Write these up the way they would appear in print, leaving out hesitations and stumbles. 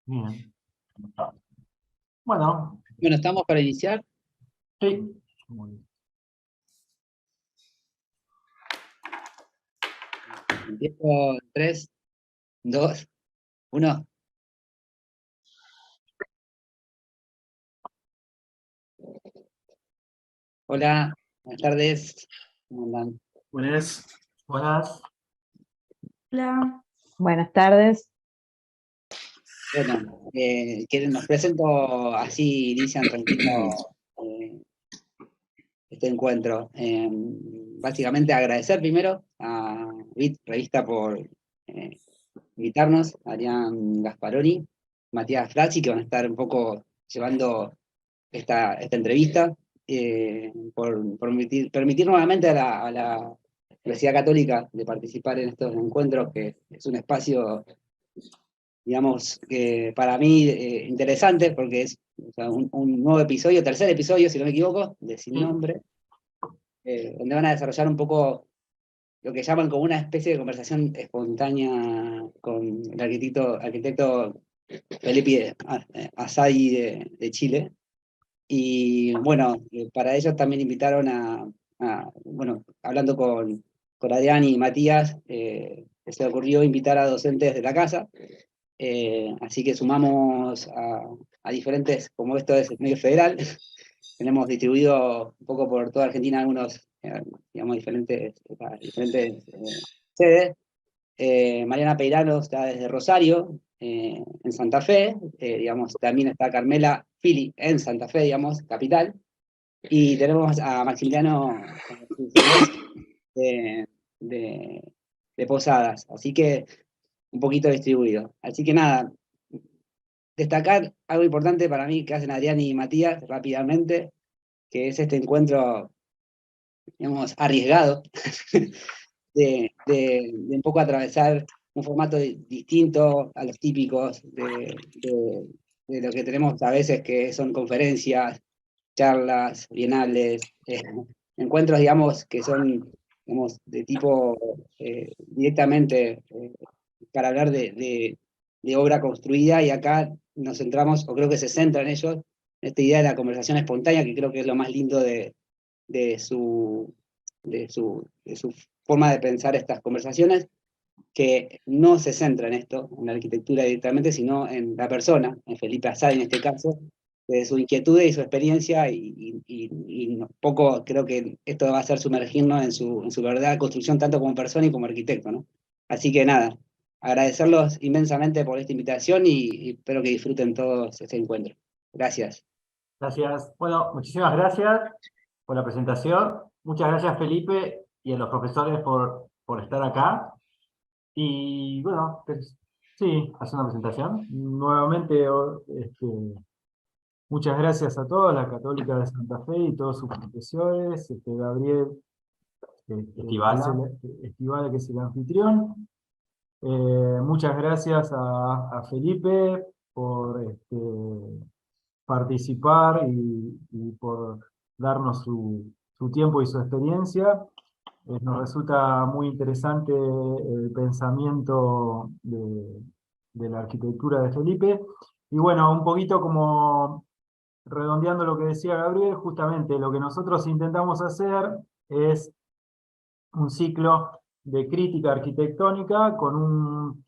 Bien. Bueno, Bueno, ¿estamos para iniciar? sí. Muy bien. Empiezo en 3, 2, 1. Hola, buenas tardes. ¿Cómo andan? Buenas. Buenas. Hola. Buenas tardes. Bueno, nos presento así, inician tranquilo eh, este encuentro. Básicamente agradecer primero a BIT Revista por invitarnos, a Adrián Gasparoni, Matías Frazzi, que van a estar un poco llevando esta entrevista, por permitir nuevamente a la Universidad Católica de participar en estos encuentros, que es un espacio, digamos, que para mí interesante, porque es, o sea, un nuevo episodio, tercer episodio, si no me equivoco, de Sin Nombre, donde van a desarrollar un poco lo que llaman como una especie de conversación espontánea con el arquitecto Felipe Asadi de Chile. Y bueno, para ellos también invitaron bueno, hablando con Adrián y Matías, se le ocurrió invitar a docentes de la casa, así que sumamos a diferentes, como esto es medio federal, tenemos distribuido un poco por toda Argentina algunos, digamos, diferentes sedes. Mariana Peirano está desde Rosario, en Santa Fe, digamos, también está Carmela Fili en Santa Fe, digamos, capital, y tenemos a Maximiliano de, de, de Posadas, así que un poquito distribuido. Así que nada, destacar algo importante para mí que hacen Adrián y Matías rápidamente, que es este encuentro, digamos, arriesgado, de un poco atravesar un formato distinto a los típicos de lo que tenemos a veces, que son conferencias, charlas, bienales, encuentros, digamos, que son, digamos, de tipo directamente para hablar de obra construida, y acá nos centramos, o creo que se centra en ellos, en esta idea de la conversación espontánea, que creo que es lo más lindo de su, de su forma de pensar estas conversaciones, que no se centra en esto, en la arquitectura directamente, sino en la persona, en Felipe Azad en este caso, de su inquietud y su experiencia, y un poco creo que esto va a ser sumergirnos en su verdadera construcción, tanto como persona y como arquitecto, ¿no? Así que nada, agradecerlos inmensamente por esta invitación y espero que disfruten todos este encuentro. Gracias. Gracias. Bueno, muchísimas gracias por la presentación. Muchas gracias, Felipe, y a los profesores por estar acá. Y bueno, sí, hacer una presentación. Nuevamente, muchas gracias a todos, la Católica de Santa Fe y todos sus profesores, Gabriel Estivala, que es el anfitrión. Muchas gracias a Felipe por participar y por darnos su tiempo y su experiencia. Nos resulta muy interesante el pensamiento de la arquitectura de Felipe. Y bueno, un poquito como redondeando lo que decía Gabriel, justamente lo que nosotros intentamos hacer es un ciclo de crítica arquitectónica con un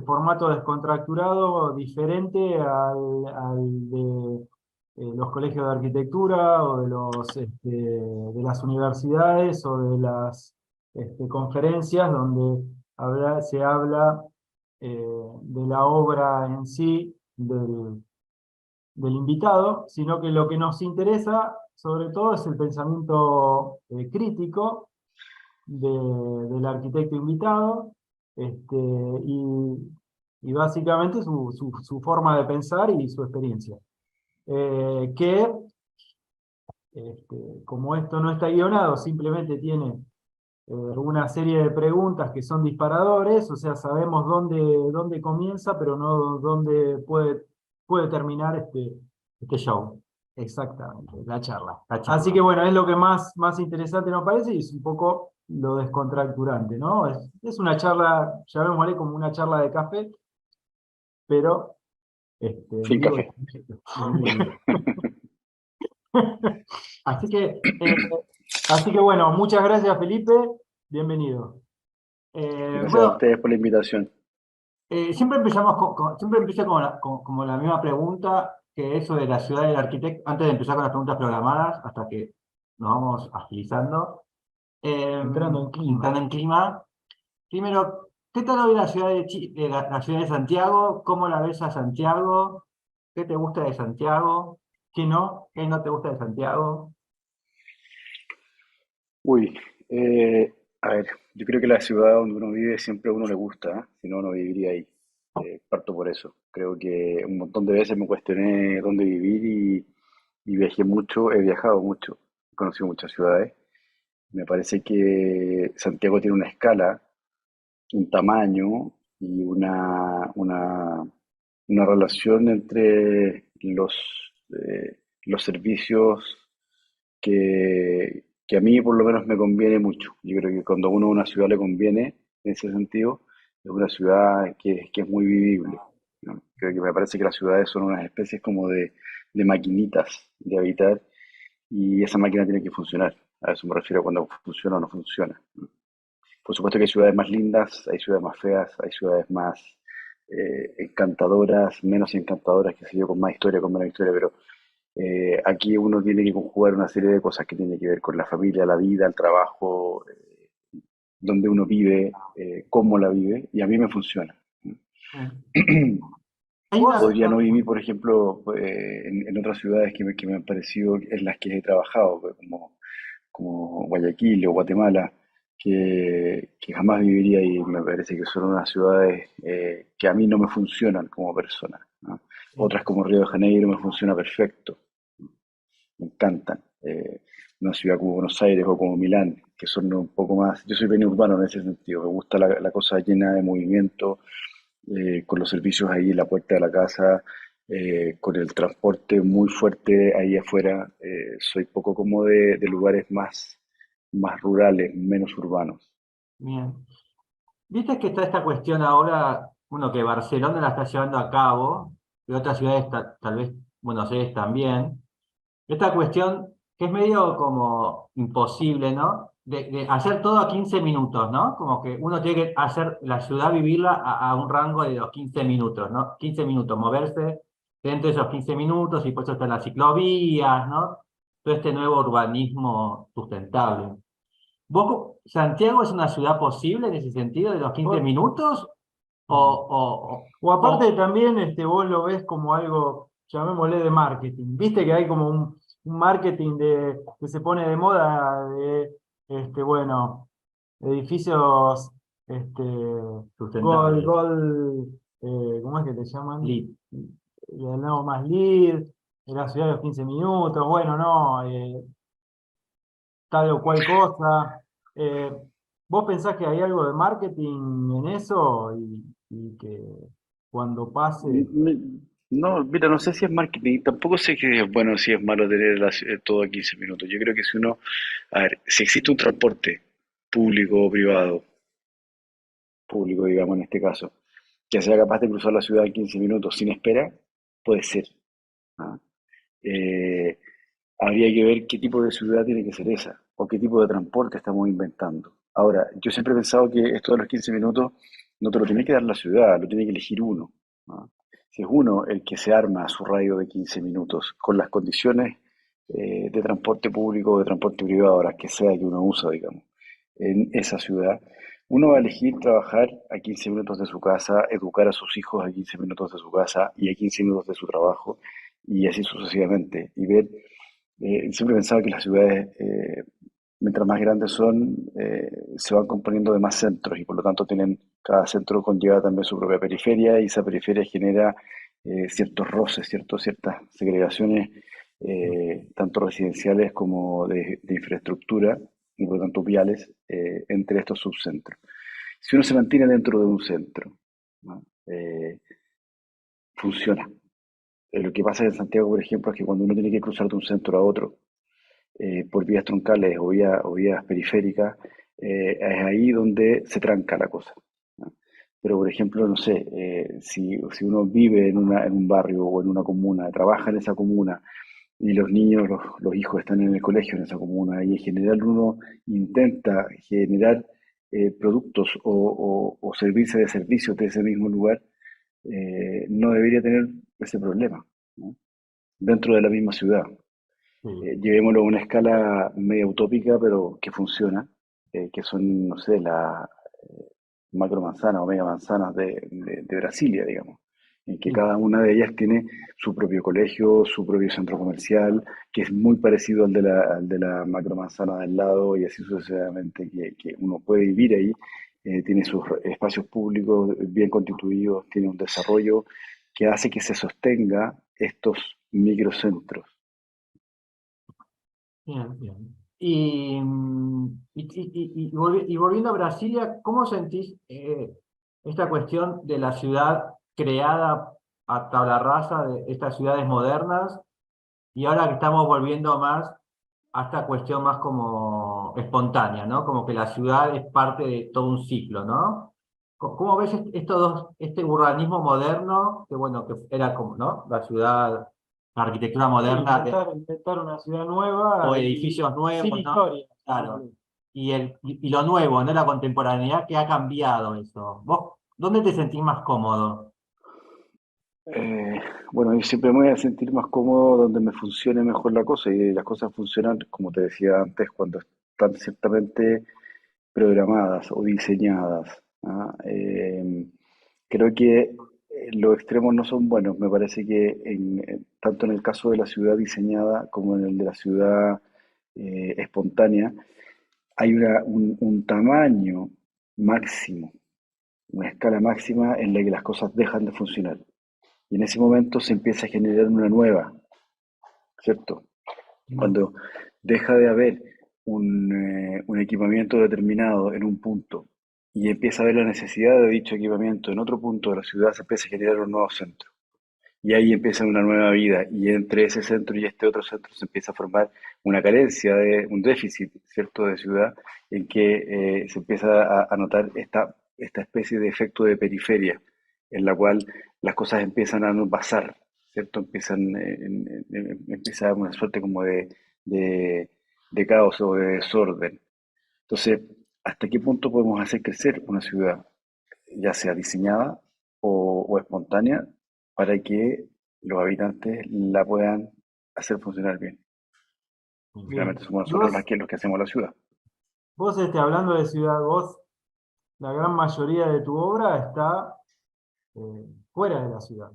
formato descontracturado diferente al de los colegios de arquitectura o de las universidades o de las conferencias donde se habla de la obra en sí del invitado, sino que lo que nos interesa sobre todo es el pensamiento crítico del arquitecto invitado, y básicamente su forma de pensar y su experiencia. Que, como esto no está guionado, simplemente tiene una serie de preguntas que son disparadores, o sea, sabemos dónde comienza, pero no dónde puede terminar este show. Exactamente, la charla. Así que bueno, es lo que más interesante nos parece y es un poco lo descontracturante, ¿no? Es una charla, llamémosle como una charla de café, pero en Sin vivo. café. Así que, bueno, muchas gracias Felipe, bienvenido. Gracias a Bueno, ustedes por la invitación. siempre empezamos siempre empiezo como la misma pregunta, que es sobre la ciudad del arquitecto, antes de empezar con las preguntas programadas, hasta que nos vamos agilizando. Entrando en clima. Primero, ¿qué tal hoy la ciudad la ciudad de Santiago? ¿Cómo la ves a Santiago? ¿Qué te gusta de Santiago? ¿Qué no? ¿Qué no te gusta de Santiago? Uy, a ver, yo creo que la ciudad donde uno vive siempre a uno le gusta, ¿eh? Si no, no viviría ahí. Parto por eso. Creo que un montón de veces me cuestioné dónde vivir y viajé mucho, he viajado mucho, he conocido muchas ciudades. Me parece que Santiago tiene una escala, un tamaño y una relación entre los servicios que a mí por lo menos me conviene mucho. Yo creo que cuando a uno una ciudad le conviene, en ese sentido, es una ciudad que es muy vivible, ¿no? Creo que me parece que las ciudades son unas especies como de maquinitas de habitar y esa máquina tiene que funcionar. A eso me refiero cuando funciona o no funciona, ¿no? Por supuesto que hay ciudades más lindas, hay ciudades más feas, hay ciudades más encantadoras, menos encantadoras, qué sé yo, con más historia, con menos historia, pero aquí uno tiene que conjugar una serie de cosas que tienen que ver con la familia, la vida, el trabajo, donde uno vive, cómo la vive, y a mí me funciona. Hay una, Podría no vivir, por ejemplo, en otras ciudades que me han parecido en las que he trabajado, pues, como Guayaquil o Guatemala, que jamás viviría y me parece que son unas ciudades que a mí no me funcionan como persona, ¿no? Otras como Río de Janeiro me funciona perfecto, me encantan. Una ciudad como Buenos Aires o como Milán, que son un poco más, yo soy bien urbano en ese sentido, me gusta la cosa llena de movimiento, con los servicios ahí en la puerta de la casa, con el transporte muy fuerte ahí afuera. Soy poco como de lugares más rurales, menos urbanos. bien. Viste que está esta cuestión ahora, bueno, que Barcelona la está llevando a cabo, y otras ciudades tal vez Buenos Aires también. Esta cuestión que es medio como imposible, ¿no? De hacer todo a 15 minutos, ¿no? Como que uno tiene que hacer la ciudad, vivirla a un rango de los 15 minutos, ¿no? 15 minutos, moverse dentro de esos 15 minutos y por eso están las ciclovías, ¿no? Todo este nuevo urbanismo sustentable. Santiago es una ciudad posible en ese sentido de los 15 minutos? O aparte también vos lo ves como algo, llamémosle de marketing. Viste que hay como un marketing que se pone de moda de, bueno, edificios, Sustentables. ¿cómo es que te llaman? Lit. No, más lead, de la ciudad de los 15 minutos, bueno, no, tal o cual cosa. Eh, ¿Vos pensás que hay algo de marketing en eso y que cuando pase... No, mira, no sé si es marketing, tampoco sé que es bueno si es malo tener todo a 15 minutos. Yo creo que si uno, a ver, si existe un transporte público o privado, público digamos en este caso, que sea capaz de cruzar la ciudad en 15 minutos sin espera, puede ser, ¿ah? Eh, Habría que ver qué tipo de ciudad tiene que ser esa, o qué tipo de transporte estamos inventando. Ahora, yo siempre he pensado que esto de los 15 minutos no te lo tiene que dar la ciudad, lo tiene que elegir uno, ¿no? Si es uno el que se arma su radio de 15 minutos, con las condiciones de transporte público o de transporte privado, las que sea que uno usa, digamos, en esa ciudad, uno va a elegir trabajar a 15 minutos de su casa, educar a sus hijos a 15 minutos de su casa y a 15 minutos de su trabajo, y así sucesivamente, y ver siempre he pensado que las ciudades, mientras más grandes son, se van componiendo de más centros y por lo tanto cada centro conlleva también su propia periferia y esa periferia genera ciertos roces, ciertas segregaciones, tanto residenciales como de infraestructura y por lo tanto viales entre estos subcentros. Si uno se mantiene dentro de un centro, ¿no? Funciona. Lo que pasa en Santiago, por ejemplo, es que cuando uno tiene que cruzar de un centro a otro, por vías troncales o vías periféricas, es ahí donde se tranca la cosa, ¿no? pero por ejemplo, no sé, si uno vive en un barrio o en una comuna, trabaja en esa comuna y los niños, los hijos están en el colegio en esa comuna y en general uno intenta generar productos o servirse de servicios de ese mismo lugar, no debería tener ese problema, ¿no? Dentro de la misma ciudad. Sí. Llevémoslo a una escala media utópica, pero que funciona, que son, no sé, las macro manzanas o mega manzanas de Brasilia, digamos, en que Sí. cada una de ellas tiene su propio colegio, su propio centro comercial, que es muy parecido al de la macro manzana del lado y así sucesivamente, que uno puede vivir ahí, tiene sus espacios públicos bien constituidos, tiene un desarrollo que hace que se sostenga estos microcentros. Bien, bien. Y volviendo a Brasilia, ¿cómo sentís esta cuestión de la ciudad creada a tabla rasa, de estas ciudades modernas, y ahora que estamos volviendo más a esta cuestión más como espontánea, ¿no? Como que la ciudad es parte de todo un ciclo, ¿no? ¿Cómo ves estos dos, este urbanismo moderno, que bueno, que era como, ¿no? La ciudad, la arquitectura Sí, moderna, inventar una ciudad nueva o y edificios nuevos, sin ¿no? historia. Claro. Y lo nuevo, ¿no? La contemporaneidad que ha cambiado eso. ¿Vos dónde te sentís más cómodo? Eh, bueno, yo siempre me voy a sentir más cómodo donde me funcione mejor la cosa y las cosas funcionan, como te decía antes, cuando están ciertamente programadas o diseñadas. ¿Ah? Creo que los extremos no son buenos. Me parece que tanto en el caso de la ciudad diseñada como en el de la ciudad espontánea, hay un tamaño máximo, una escala máxima en la que las cosas dejan de funcionar. Y en ese momento se empieza a generar una nueva, ¿cierto? Mm. Cuando deja de haber un equipamiento determinado en un punto y empieza a haber la necesidad de dicho equipamiento en otro punto de la ciudad, se empieza a generar un nuevo centro. Y ahí empieza una nueva vida. Y entre ese centro y este otro centro se empieza a formar una carencia, un déficit, ¿cierto?, de ciudad, en que se empieza a notar esta especie de efecto de periferia, en la cual las cosas empiezan a no pasar, ¿cierto? Empieza a haber una suerte como de, de caos o de desorden. Entonces, ¿hasta qué punto podemos hacer crecer una ciudad, ya sea diseñada o espontánea, para que los habitantes la puedan hacer funcionar bien? Bien. Finalmente somos Y nosotros vos, los que hacemos la ciudad. hablando de ciudad, la gran mayoría de tu obra está fuera de la ciudad,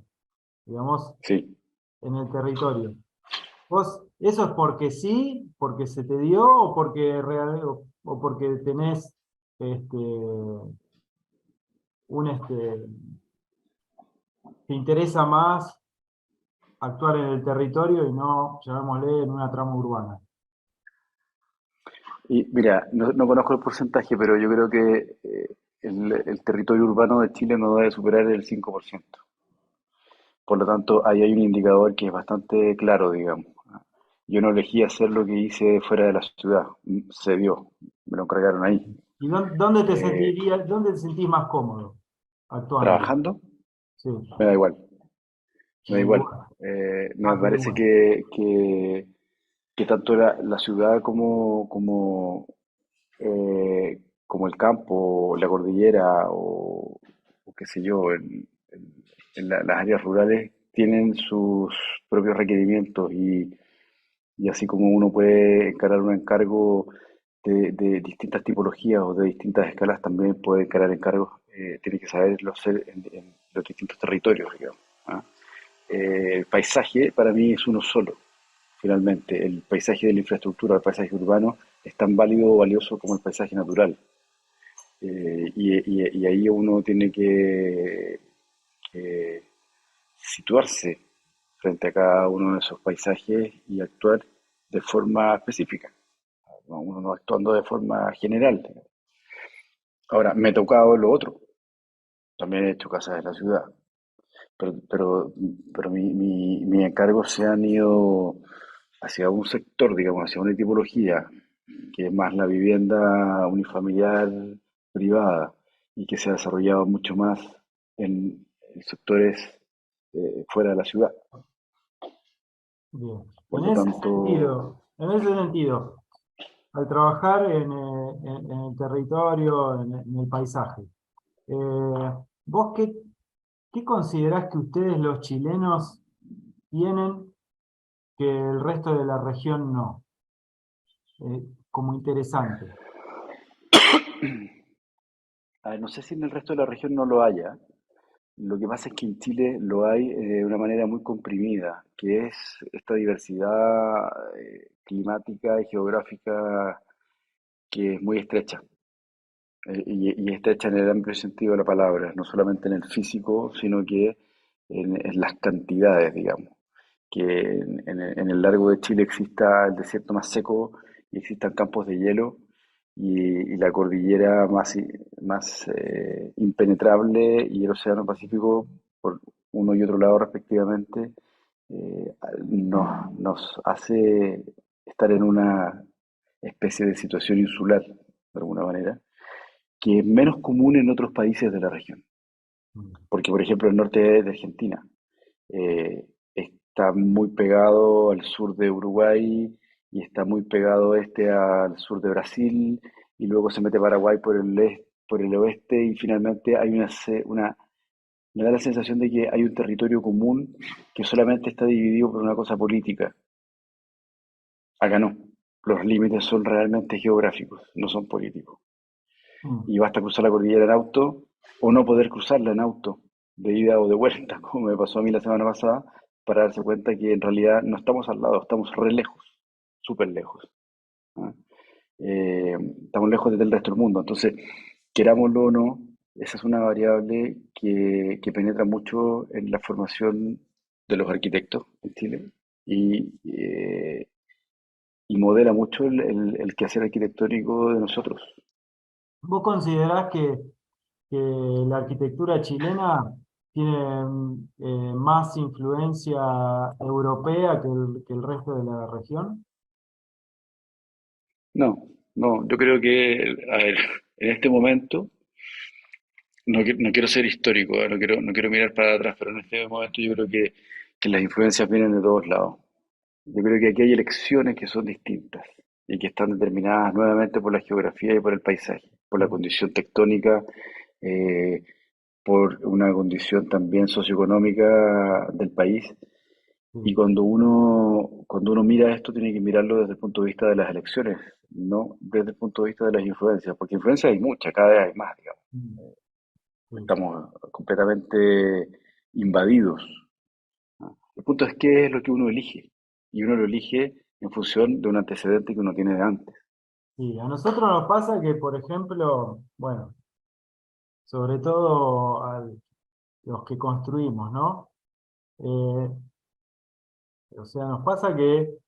digamos, Sí. en el territorio. ¿Vos, eso es porque sí, porque se te dio, o porque, o porque tenés este, te interesa más actuar en el territorio y no, llamémosle, en una trama urbana? Y mira, no conozco el porcentaje, pero yo creo que el territorio urbano de Chile no debe superar el 5%. Por lo tanto, ahí hay un indicador que es bastante claro, digamos. Yo no elegí hacer lo que hice fuera de la ciudad, se dio, me lo encargaron ahí. ¿Y dónde te Eh, sentirías, dónde te sentís más cómodo actuando? Trabajando, Sí, me da igual, me en da el igual. lugar. Me Ah, qué parece bueno. que tanto la ciudad como el campo, la cordillera o qué sé yo, las áreas rurales tienen sus propios requerimientos y así como uno puede encarar un encargo de distintas tipologías o de distintas escalas, también puede encarar encargos, tiene que saberlo hacer en los distintos territorios, digamos. ¿Ah? El paisaje para mí es uno solo, finalmente. El paisaje de la infraestructura, el paisaje urbano, es tan válido o valioso como el paisaje natural. Y ahí uno tiene que situarse frente a cada uno de esos paisajes y actuar de forma específica, ¿no? Uno no actuando de forma general. Ahora, me ha tocado lo otro, también he hecho casas en la ciudad, pero, pero, pero mis encargos se han ido hacia un sector, digamos, hacia una tipología, que es más la vivienda unifamiliar privada. y que se ha desarrollado mucho más en sectores fuera de la ciudad. Bien. Por lo tanto, En ese sentido, al trabajar en el territorio, en el paisaje, ¿vos qué considerás que ustedes los chilenos tienen que el resto de la región no? Como interesante. a ver, no sé si en el resto de la región no lo haya. Lo que pasa es que en Chile lo hay de una manera muy comprimida, que es esta diversidad climática y geográfica que es muy estrecha. Y estrecha en el amplio sentido de la palabra, no solamente en el físico, sino que en las cantidades, digamos. Que en el largo de Chile exista el desierto más seco y existan campos de hielo y la cordillera más impenetrable y el océano Pacífico por uno y otro lado respectivamente, nos hace estar en una especie de situación insular, de alguna manera, que es menos común en otros países de la región. Porque, por ejemplo, el norte de Argentina está muy pegado al sur de Uruguay y está muy pegado al sur de Brasil y luego se mete Paraguay por el oeste y finalmente hay me da la sensación de que hay un territorio común que solamente está dividido por una cosa política. Acá no. Los límites son realmente geográficos, no son políticos. Y basta cruzar la cordillera en auto o no poder cruzarla en auto, de ida o de vuelta, como me pasó a mí la semana pasada, para darse cuenta que en realidad no estamos al lado, estamos re lejos, súper lejos. ¿Ah? Estamos lejos del resto del mundo. Entonces, querámoslo o no, esa es una variable que penetra mucho en la formación de los arquitectos en Chile y, y modela mucho el quehacer arquitectónico de nosotros. ¿Vos considerás que la arquitectura chilena tiene más influencia europea que el resto de la región? No, no, yo creo que, a ver, en este momento, no quiero ser histórico, no quiero mirar para atrás, pero en este momento yo creo que las influencias vienen de todos lados. Yo creo que aquí hay elecciones que son distintas y que están determinadas nuevamente por la geografía y por el paisaje, por la condición tectónica, eh, por una condición también socioeconómica del país. Y Sí. cuando uno mira esto, tiene que mirarlo desde el punto de vista de las elecciones, no desde el punto de vista de las influencias, porque influencias hay muchas, cada vez hay más, digamos. Sí. Estamos completamente invadidos, ¿no? El punto es qué es lo que uno elige, y uno lo elige en función de un antecedente que uno tiene de antes. Sí, a nosotros nos pasa que, por ejemplo, bueno, sobre todo a los que construimos, ¿no? Eh, o sea, nos pasa que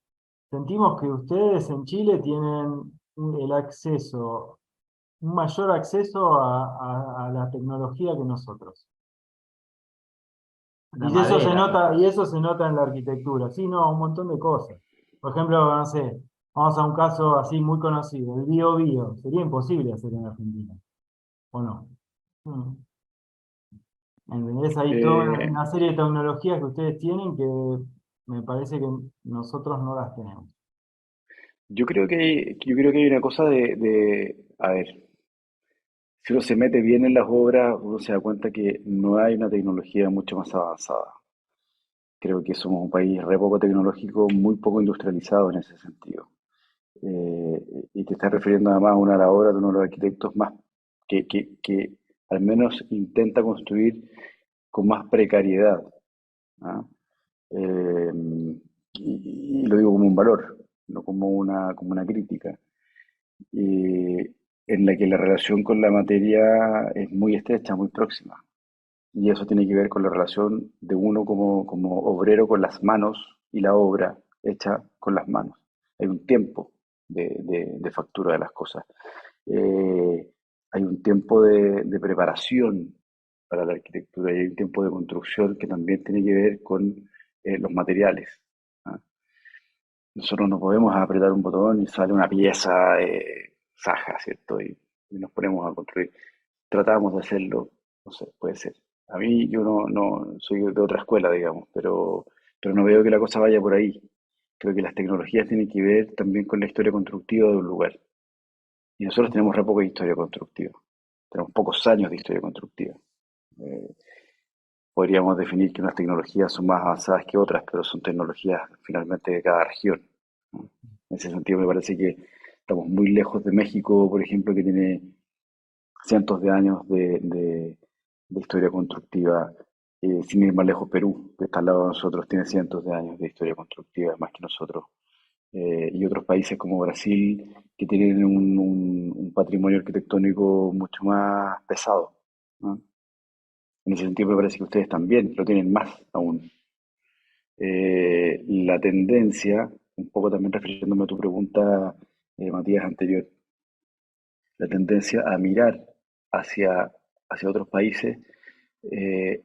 sentimos que ustedes en Chile tienen el acceso, un mayor acceso a la tecnología que nosotros. La madera. Y eso se nota en la arquitectura. Sí, no, un montón de cosas. Por ejemplo, no sé, vamos a un caso así muy conocido, el Bío. Sería imposible hacer en Argentina, ¿o no? Mm. ¿Entendés? Hay toda Eh, una serie de tecnologías que ustedes tienen que me parece que nosotros no las tenemos. yo creo que hay una cosa a ver, si uno se mete bien en las obras, uno se da cuenta que no hay una tecnología mucho más avanzada. Creo que somos un país re poco tecnológico, muy poco industrializado en ese sentido. Eh, y te estás refiriendo además a una labor de uno de los arquitectos más que al menos intenta construir con más precariedad. ¿Ah? Eh, y lo digo como un valor, no como una crítica, en la que la relación con la materia es muy estrecha, muy próxima. Y eso tiene que ver con la relación de uno como obrero con las manos y la obra hecha con las manos. Hay un tiempo de factura de las cosas. Eh, Hay un tiempo de preparación para la arquitectura y hay un tiempo de construcción que también tiene que ver con los materiales. ¿Ah? Nosotros no podemos apretar un botón y sale una pieza saja, ¿cierto? Y nos ponemos a construir. tratamos de hacerlo, no sé, puede ser. A mí yo no soy de otra escuela, digamos, pero no veo que la cosa vaya por ahí. Creo que las tecnologías tienen que ver también con la historia constructiva de un lugar. Y nosotros tenemos re poca historia constructiva. Tenemos pocos años de historia constructiva. Eh, Podríamos definir que unas tecnologías son más avanzadas que otras, pero son tecnologías finalmente de cada región, ¿no? En ese sentido me parece que estamos muy lejos de México, por ejemplo, que tiene cientos de años de historia constructiva. Sin ir más lejos, Perú, que está al lado de nosotros, tiene cientos de años de historia constructiva, más que nosotros. Y otros países como Brasil, que tienen un patrimonio arquitectónico mucho más pesado, ¿no? En ese sentido me parece que ustedes también lo tienen más aún. La tendencia, un poco también refiriéndome a tu pregunta, Matías, anterior, la tendencia a mirar hacia, hacia otros países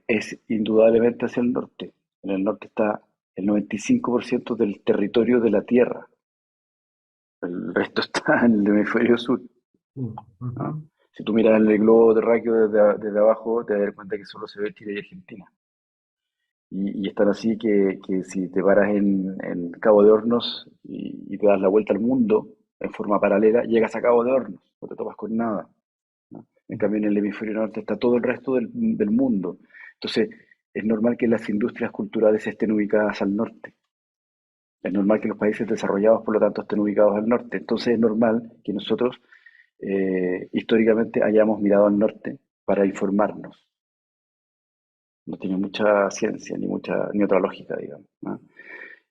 es indudablemente hacia el norte. En el norte está el 95% del territorio de la Tierra. El resto está en el hemisferio sur, Sí, ¿no? ujú, Si tú miras el globo terráqueo desde abajo, te vas a dar cuenta que solo se ve Chile y Argentina. Y están así que si te paras en Cabo de Hornos y te das la vuelta al mundo en forma paralela, llegas a Cabo de Hornos, no te topas con nada, ¿no? En cambio, en el hemisferio norte está todo el resto del mundo. Entonces, es normal que las industrias culturales estén ubicadas al norte. Es normal que los países desarrollados, por lo tanto, estén ubicados al norte. Entonces, es normal que nosotros históricamente hayamos mirado al norte para informarnos. No tiene mucha ciencia ni otra lógica, digamos, ¿no?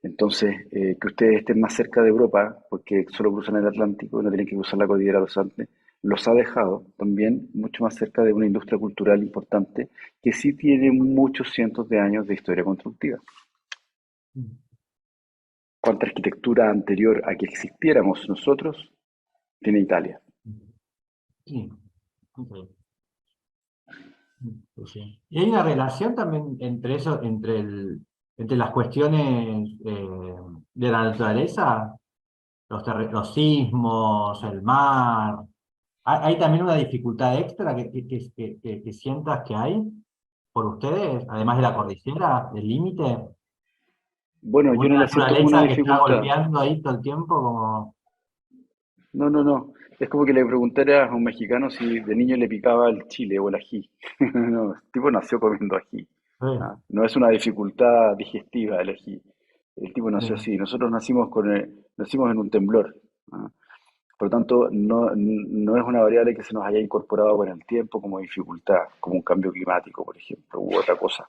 Entonces, que ustedes estén más cerca de Europa, porque solo cruzan el Atlántico y no tienen que cruzar la cordillera de los Andes, los ha dejado también mucho más cerca de una industria cultural importante que sí tiene muchos cientos de años de historia constructiva. ¿Cuánta arquitectura anterior a que existiéramos nosotros tiene Italia? sí, ok. Sí, sí. Y hay una relación también entre eso, entre las cuestiones de la naturaleza, los sismos, el mar. ¿Hay también una dificultad extra que sientas que hay por ustedes, además de la cordillera, del límite? Bueno, yo no ¿Una la siento como una naturaleza que está dificultad. golpeando ahí todo el tiempo? Como... No. Es como que le preguntaras a un mexicano si de niño le picaba el chile o el ají. No, el tipo nació comiendo ají. Sí, ¿Ah? No es una dificultad digestiva el ají. El tipo sí, nació así. Nosotros nacimos en un temblor, ¿ah? Por lo tanto, no es una variable que se nos haya incorporado con el tiempo como dificultad, como un cambio climático, por ejemplo, u otra cosa.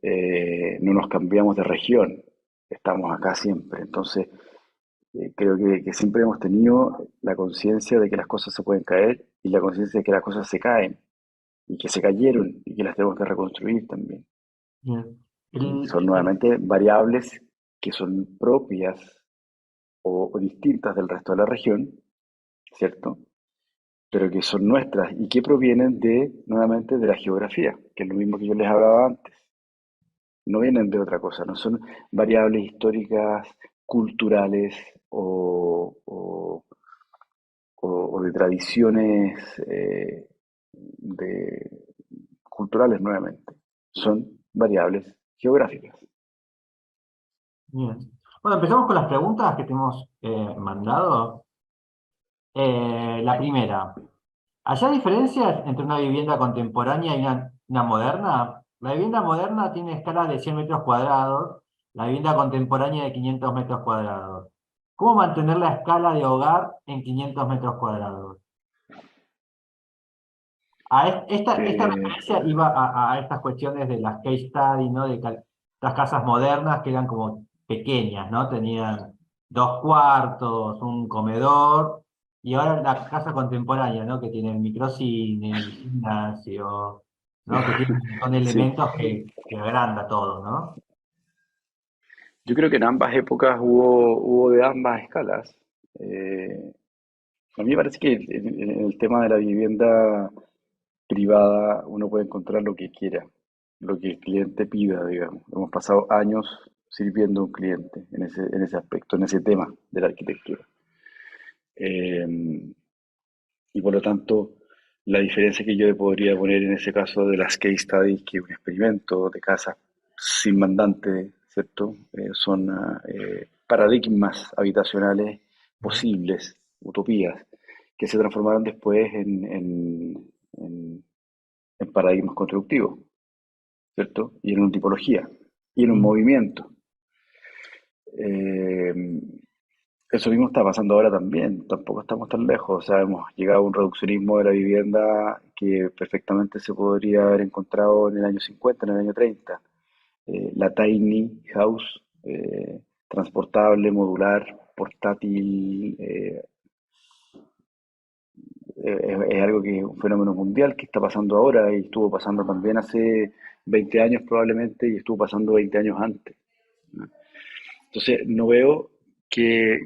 No nos cambiamos de región, estamos acá siempre. Entonces, creo que siempre hemos tenido la conciencia de que las cosas se pueden caer y la conciencia de que las cosas se caen y que se cayeron y que las tenemos que reconstruir también. bien. Y son nuevamente variables que son propias o distintas del resto de la región, ¿cierto? Pero que son nuestras y que provienen nuevamente, de la geografía, que es lo mismo que yo les hablaba antes. No vienen de otra cosa, no son variables históricas, culturales o de tradiciones de, culturales nuevamente. Son variables geográficas. Bien. Bueno, empezamos con las preguntas que te hemos mandado. La primera, ¿allá hay diferencias entre una vivienda contemporánea y una moderna? La vivienda moderna tiene escala de 100 metros cuadrados, la vivienda contemporánea de 500 metros cuadrados. ¿Cómo mantener la escala de hogar en 500 metros cuadrados? Esta Eh, referencia iba a estas cuestiones de las case study, ¿no? Las casas modernas que eran como pequeñas, ¿no? Tenían dos cuartos, un comedor, y ahora la casa contemporánea, ¿no? Que tiene el microcine, el gimnasio, ¿no? Que tiene un montón de sí, elementos que agranda todo, ¿no? yo creo que en ambas épocas hubo de ambas escalas. Eh, a mí me parece que en el tema de la vivienda privada uno puede encontrar lo que quiera, lo que el cliente pida, digamos. Hemos pasado años sirviendo a un cliente en ese aspecto, en ese tema de la arquitectura. Eh, y por lo tanto, La diferencia que yo podría poner en ese caso de las case studies, que es un experimento de casas sin mandante, ¿cierto? Son paradigmas habitacionales posibles, utopías, que se transformaron después en paradigmas constructivos, ¿cierto? Y en una tipología, y en un movimiento. Eh, Eso mismo está pasando ahora también, tampoco estamos tan lejos, o sea, hemos llegado a un reduccionismo de la vivienda que perfectamente se podría haber encontrado en el año 50, en el año 30. La tiny house, transportable, modular, portátil, es algo que es un fenómeno mundial que está pasando ahora y estuvo pasando también hace 20 años probablemente y estuvo pasando 20 años antes, ¿no? Entonces, no veo que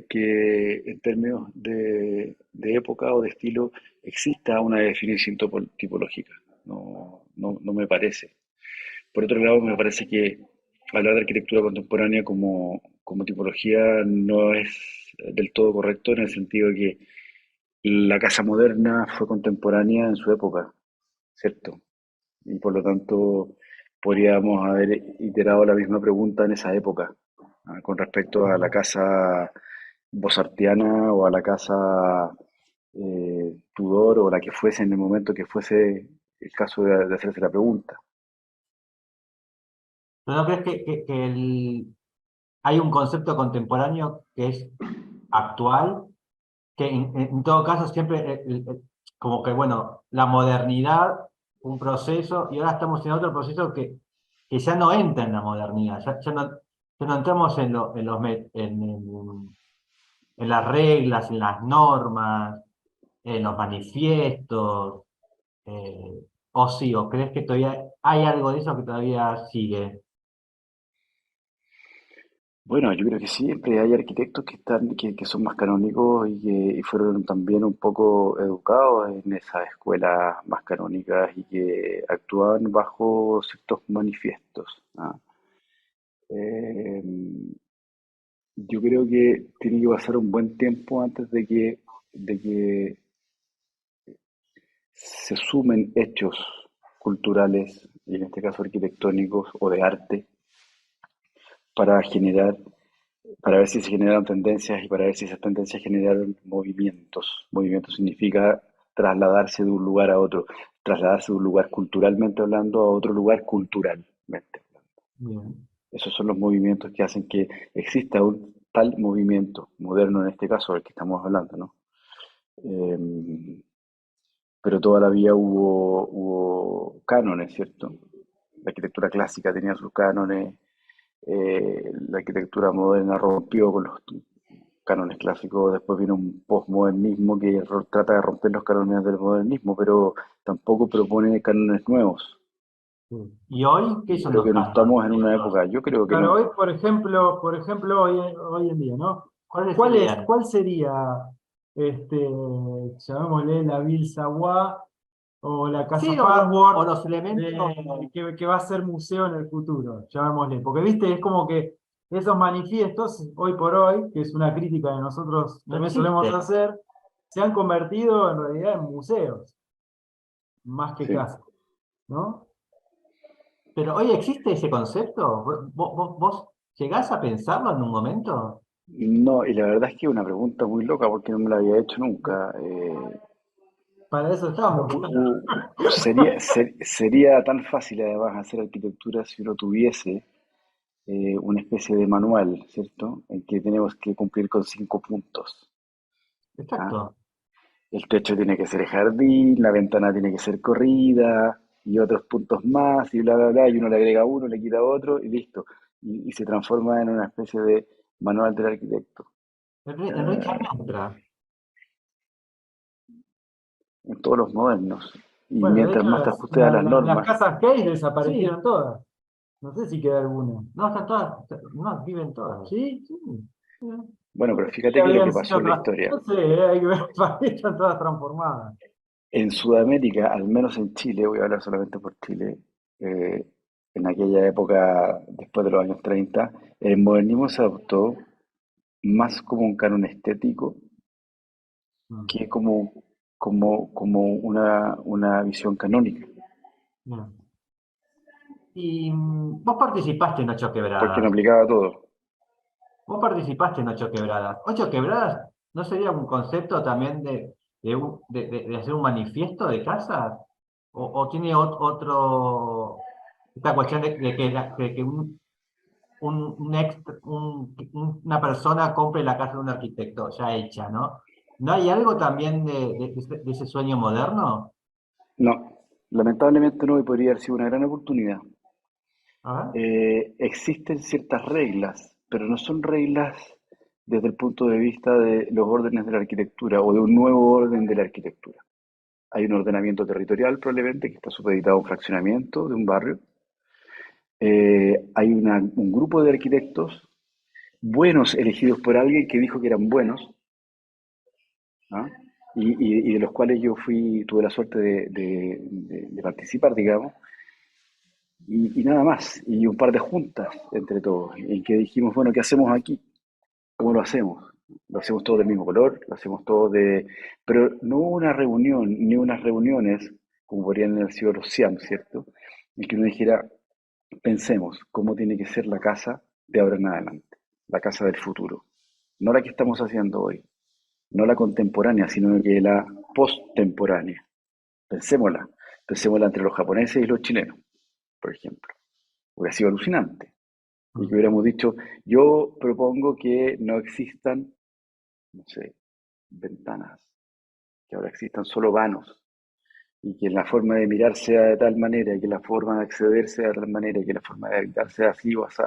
en términos de época o de estilo exista una definición tipológica. No, no me parece. Por otro lado, me parece que hablar de arquitectura contemporánea como tipología no es del todo correcto en el sentido de que la casa moderna fue contemporánea en su época, ¿cierto? Y por lo tanto podríamos haber iterado la misma pregunta en esa época, con respecto a la casa bosartiana o a la casa Tudor o la que fuese en el momento que fuese el caso de hacerse la pregunta. ¿Pero no crees hay un concepto contemporáneo que es actual, que en todo caso siempre, como que, bueno, la modernidad, un proceso, y ahora estamos en otro proceso que ya no entra en la modernidad, ya no entramos en las reglas, en las normas, en los manifiestos, o sí, o crees que todavía hay algo de eso que todavía sigue. Bueno, yo creo que siempre hay arquitectos que son más canónicos y fueron también un poco educados en esas escuelas más canónicas y que actúan bajo ciertos manifiestos, ¿ah? Eh, yo creo que tiene que pasar un buen tiempo antes de que se sumen hechos culturales, y en este caso arquitectónicos o de arte, para generar, para ver si se generan tendencias y para ver si esas tendencias generan movimientos. Movimiento significa trasladarse de un lugar a otro, trasladarse de un lugar culturalmente hablando a otro lugar culturalmente hablando. Bien. Esos son los movimientos que hacen que exista un tal movimiento moderno, en este caso, del que estamos hablando, ¿no? Eh, pero toda la vida hubo cánones, ¿cierto? La arquitectura clásica tenía sus cánones, la arquitectura moderna rompió con los cánones clásicos, después vino un postmodernismo que trata de romper los cánones del modernismo, pero tampoco propone cánones nuevos. Sí. ¿Y hoy qué Yo son creo los que no estamos cánones en una estos? época, yo creo que Claro, no. hoy, por ejemplo, hoy en día, ¿no? ¿Cuáles serían? ¿Cuál sería, llamémosle la Ville Savoie o la Casa Sí, o Farnsworth, los elementos. que va a ser museo en el futuro, llamémosle? Porque, viste, es como que esos manifiestos, hoy por hoy, que es una crítica que nosotros No también solemos existen. hacer, se han convertido en realidad en museos, más que Sí. casas, ¿no? Pero hoy existe ese concepto. ¿Vos llegás a pensarlo en un momento? No, y la verdad es que es una pregunta muy loca porque no me la había hecho nunca. Para eso estamos. Sería tan fácil además hacer arquitectura si uno tuviese una especie de manual, ¿cierto? En que tenemos que cumplir con 5 puntos. ¿Ah? Exacto. El techo tiene que ser jardín, la ventana tiene que ser corrida y otros puntos más y bla, bla, bla, y uno le agrega uno, le quita otro y listo. Y se transforma en una especie de manual del arquitecto. En Richard Eh, entra. en todos los modernos. Y Bueno, de mientras hecho, más te ajustes a las las normas, casas Case Sí. desaparecieron todas. No sé si queda alguna. No, están todas. No, viven todas. ¿Sí? Sí. bueno, Yo pero pensé que fíjate que lo que habían sido pasó en la otras. historia, No sé, hay que ver, para mí están todas transformadas. en Sudamérica, al menos en Chile, voy a hablar solamente por Chile, eh, en aquella época, después de los años 30, el modernismo se adoptó más como un canon estético Mm. que como como una visión canónica, Bien. Y vos participaste en Ocho porque no Quebradas. aplicaba a todo. Vos participaste en Ocho Quebradas. ¿Ocho Quebradas no sería un concepto también de hacer un manifiesto de casas? ¿O tiene esta cuestión de que una persona compre la casa de un arquitecto ya hecha, ¿no? ¿No hay algo también de ese sueño moderno? No, lamentablemente no, y podría haber sido una gran oportunidad. A ver. Existen ciertas reglas, pero no son reglas desde el punto de vista de los órdenes de la arquitectura o de un nuevo orden de la arquitectura. Hay un ordenamiento territorial probablemente que está supeditado a un fraccionamiento de un barrio. Hay un grupo de arquitectos buenos elegidos por alguien que dijo que eran buenos, ¿ah? Y de los cuales yo tuve la suerte de participar, digamos, y nada más, y un par de juntas entre todos, en que dijimos, bueno, ¿qué hacemos aquí? ¿Cómo lo hacemos? Lo hacemos todo del mismo color, lo hacemos todo de... Pero no hubo una reunión, ni unas reuniones, como podrían haber sido los SIAM, ¿cierto? En que uno dijera, pensemos cómo tiene que ser la casa de ahora en adelante, la casa del futuro. No la que estamos haciendo hoy, no la contemporánea, sino que la postemporánea. Pensémosla, pensémosla entre los japoneses y los chilenos, por ejemplo. Hubiera sido alucinante. Y que hubiéramos dicho, yo propongo que no existan, no sé, ventanas, que ahora existan solo vanos, y que la forma de mirar sea de tal manera, y que la forma de acceder sea de tal manera, y que la forma de habitar sea así o así,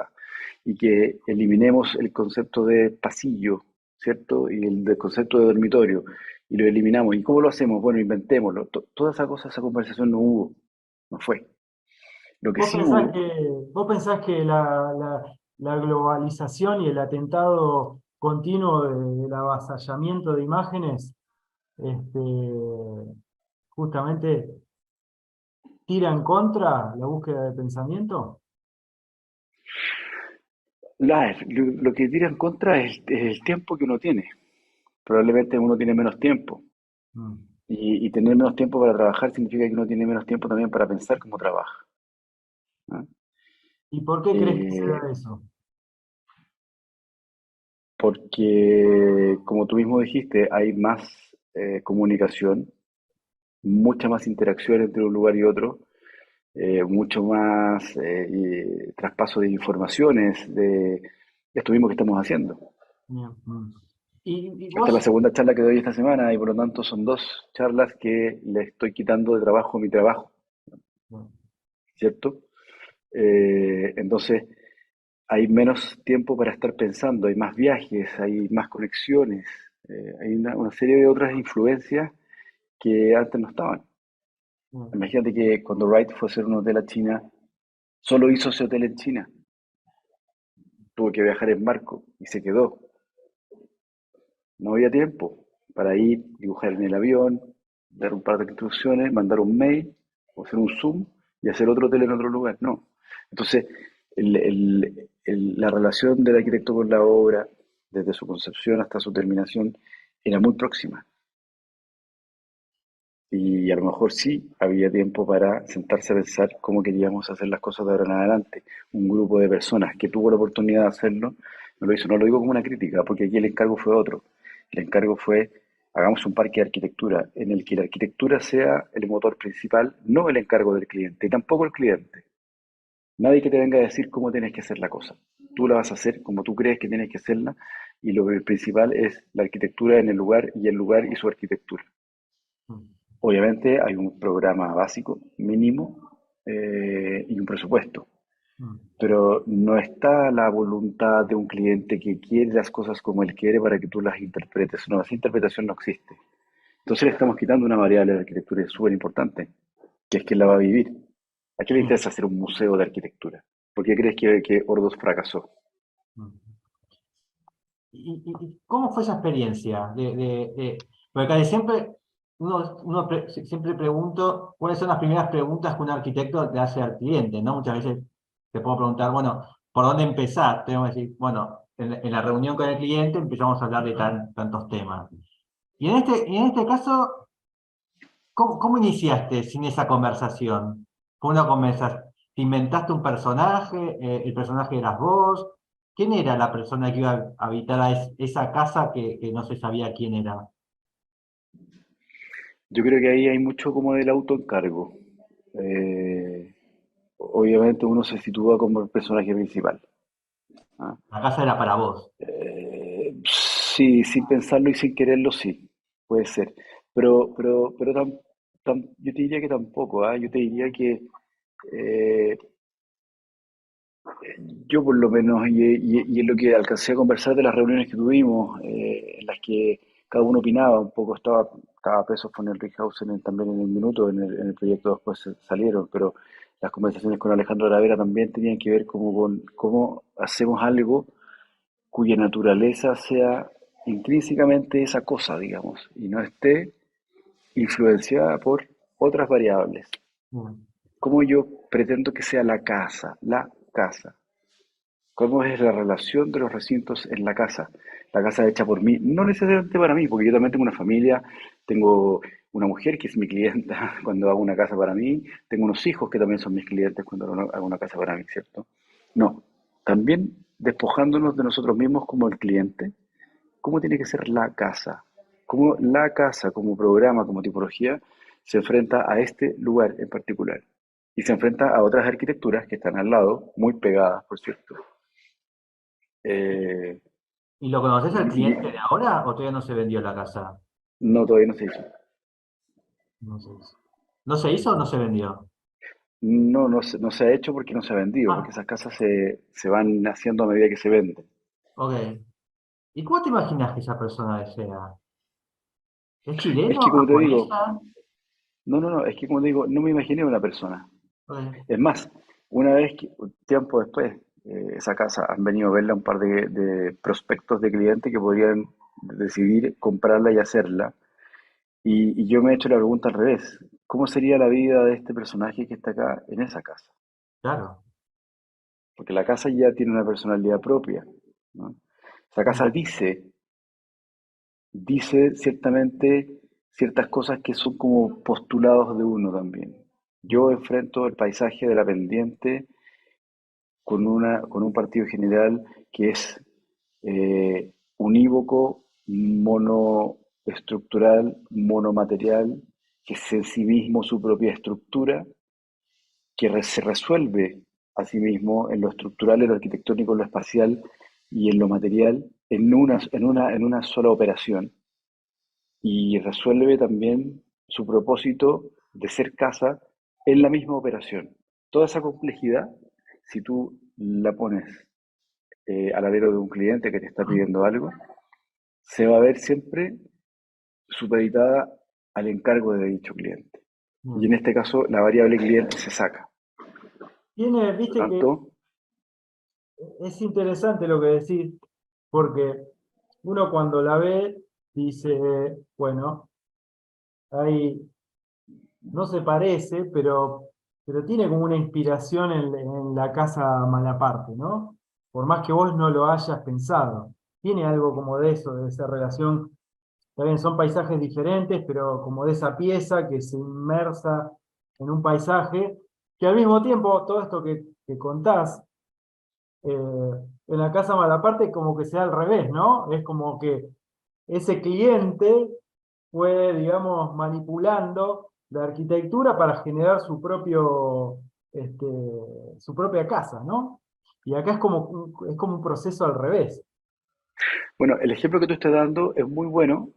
y que eliminemos el concepto de pasillo, ¿cierto? Y el concepto de dormitorio, y lo eliminamos. ¿Y cómo lo hacemos? Bueno, inventémoslo. Toda esa cosa, esa conversación no hubo, no fue. Lo que ¿Vos sí pensás hubo, que, vos pensás que la globalización y el atentado continuo del avasallamiento de imágenes este, justamente tira en contra la búsqueda de pensamiento? lo que tira en contra es el tiempo que uno tiene. Probablemente uno tiene menos tiempo. Mm. Y tener menos tiempo para trabajar significa que uno tiene menos tiempo también para pensar cómo trabaja, ¿no? ¿Y por qué crees que se Eh, da eso? Porque, como tú mismo dijiste, hay más comunicación, mucha más interacción entre un lugar y otro, mucho más traspaso de informaciones, de esto mismo que estamos haciendo. Bien, mm. ¿Y Esta es la vos? segunda charla que doy esta semana y por lo tanto son dos charlas que le estoy quitando de trabajo a mi trabajo, ¿cierto? Entonces, hay menos tiempo para estar pensando, hay más viajes, hay más conexiones, hay una serie de otras influencias que antes no estaban. Mm. Imagínate que cuando Wright fue a hacer un hotel a China, solo hizo ese hotel en China. Tuvo que viajar en barco y se quedó. No había tiempo para ir, dibujar en el avión, dar un par de instrucciones, mandar un mail, o hacer un Zoom y hacer otro hotel en otro lugar. No. Entonces, la relación del arquitecto con la obra, desde su concepción hasta su terminación, era muy próxima. Y a lo mejor sí había tiempo para sentarse a pensar cómo queríamos hacer las cosas de ahora en adelante. Un grupo de personas que tuvo la oportunidad de hacerlo, no lo hizo. No lo digo como una crítica, porque aquí el encargo fue otro. El encargo fue, hagamos un parque de arquitectura en el que la arquitectura sea el motor principal, no el encargo del cliente, y tampoco el cliente. Nadie que te venga a decir cómo tienes que hacer la cosa. Tú la vas a hacer como tú crees que tienes que hacerla, y lo principal es la arquitectura en el lugar y su arquitectura. Mm. Obviamente hay un programa básico, mínimo, y un presupuesto, Mm. pero no está la voluntad de un cliente que quiere las cosas como él quiere para que tú las interpretes. No, esa interpretación no existe. Entonces le estamos quitando una variable de la arquitectura súper importante, que es quién la va a vivir. ¿A quién le Sí. interesa hacer un museo de arquitectura? ¿Por qué crees que Ordos fracasó? Mm. ¿Y cómo fue esa experiencia? Porque casi siempre, siempre pregunto cuáles son las primeras preguntas que un arquitecto le hace al cliente, ¿no? Muchas veces te puedo preguntar, bueno, ¿por dónde empezar? Tengo que decir, bueno, en la reunión con el cliente empezamos a hablar de tantos temas. Y en este caso, ¿Cómo iniciaste sin esa conversación? ¿Fue una conversación? ¿Te inventaste un personaje? ¿El personaje eras vos? ¿Quién era la persona que iba a habitar esa casa que no se sabía quién era? Yo creo que ahí hay mucho como del autoencargo. Eh, Obviamente uno se sitúa como el personaje principal. ¿Ah? La casa era para vos. Sí, sin pensarlo y sin quererlo, sí, puede ser. Pero yo te diría que tampoco, ¿ah? Yo te diría que eh, yo por lo menos, y es lo que alcancé a conversar de las reuniones que tuvimos, en las que cada uno opinaba un poco, estaba preso con el Rickhausen también en el minuto, en el proyecto después salieron, pero las conversaciones con Alejandro Aravera también tenían que ver como con cómo hacemos algo cuya naturaleza sea intrínsecamente esa cosa, digamos, y no esté influenciada por otras variables. Mm. ¿Cómo yo pretendo que sea la casa? La casa. ¿Cómo es la relación de los recintos en la casa? La casa hecha por mí, no necesariamente para mí, porque yo también tengo una familia, tengo una mujer que es mi clienta cuando hago una casa para mí, tengo unos hijos que también son mis clientes cuando hago una casa para mí, ¿cierto? No, también despojándonos de nosotros mismos como el cliente, ¿cómo tiene que ser la casa? ¿Cómo la casa como programa, como tipología, se enfrenta a este lugar en particular? Y se enfrenta a otras arquitecturas que están al lado, muy pegadas, por cierto. Eh, ¿Y lo conoces al y cliente de ahora o todavía no se vendió la casa? no, todavía no se hizo. No se hizo. ¿No se hizo o no se vendió? No, no se ha hecho porque no se ha vendido, porque Ah, esas casas se van haciendo a medida que se venden. ok. ¿Y cómo te imaginas que esa persona sea? ¿Es Es chileno? que como te digo, ¿Japonesa? no, es que como te digo, no me imaginé una persona. Ok. Es más, una vez que, un tiempo después, esa casa han venido a verla un par de prospectos de clientes que podrían decidir comprarla y hacerla. Y yo me he hecho la pregunta al revés. ¿Cómo sería la vida de este personaje que está acá en esa casa? Claro. Porque la casa ya tiene una personalidad propia, ¿no? Esa casa Mm. dice ciertamente ciertas cosas que son como postulados de uno también. Yo Mm. enfrento el paisaje de la pendiente con un partido general que es unívoco, monoestructural, monomaterial, que es en sí mismo su propia estructura, que se resuelve a sí mismo en lo estructural, en lo arquitectónico, en lo espacial y en lo material en una sola operación. Y resuelve también su propósito de ser casa en la misma operación. Toda esa complejidad, si tú la pones al alero de un cliente que te está pidiendo algo, se va a ver siempre supeditada al encargo de dicho cliente. Y Mm. en este caso, la variable cliente se saca. Por lo Viste que tanto, es interesante lo que decís, porque uno cuando la ve dice, bueno, ahí no se parece, pero tiene como una inspiración en la casa Malaparte, ¿no? Por más que vos no lo hayas pensado. Tiene algo como de eso, de esa relación. También son paisajes diferentes, pero como de esa pieza que se inmersa en un paisaje, que al mismo tiempo, todo esto que contás, en la casa Malaparte como que sea al revés, ¿no? Es como que ese cliente fue, digamos, manipulando la arquitectura para generar este, su propia casa, ¿no? Y acá es como un proceso al revés. bueno, el ejemplo que tú estás dando es muy bueno,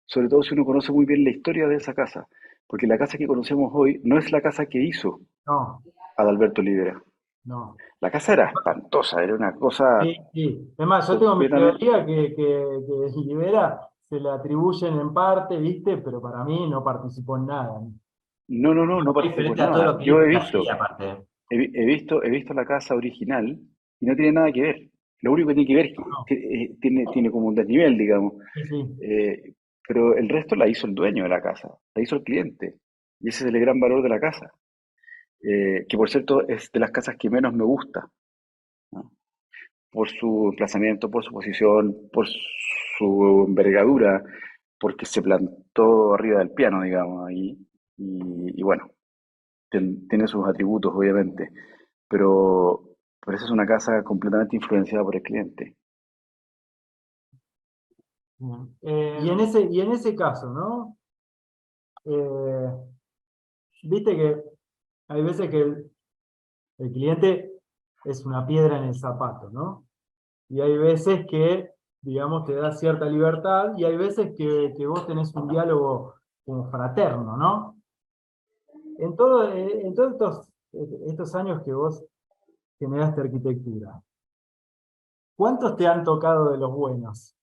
sobre todo si uno conoce muy bien la historia de esa casa, porque la casa que conocemos hoy no es la casa que hizo No, Adalberto Olivera. no. La casa era espantosa, era una cosa Sí, sí. Es más, yo tengo mi completamente... teoría que Libera se le atribuyen en parte, ¿viste? Pero para mí no participó en nada. No Muy participó en diferente a todo nada. lo que Yo viste allí, aparte. he visto la casa original y no tiene nada que ver. Lo único que tiene que ver es No, que tiene como un desnivel, digamos. sí, sí. Eh, pero el resto la hizo el dueño de la casa, la hizo el cliente. Y ese es el gran valor de la casa. Que por cierto es de las casas que menos me gusta, ¿no? Por su emplazamiento, por su posición, por su envergadura. porque se plantó arriba del piano, digamos, ahí, y bueno, tiene sus atributos, obviamente, pero, pero esa es una casa completamente influenciada por el cliente. Bien. Y en ese caso, ¿no? Eh, viste que hay veces que el cliente es una piedra en el zapato, ¿no? Y hay veces que, digamos, te da cierta libertad, y hay veces que vos tenés un diálogo como fraterno, ¿no? En todos estos años que vos generaste arquitectura, ¿cuántos te han tocado de los buenos?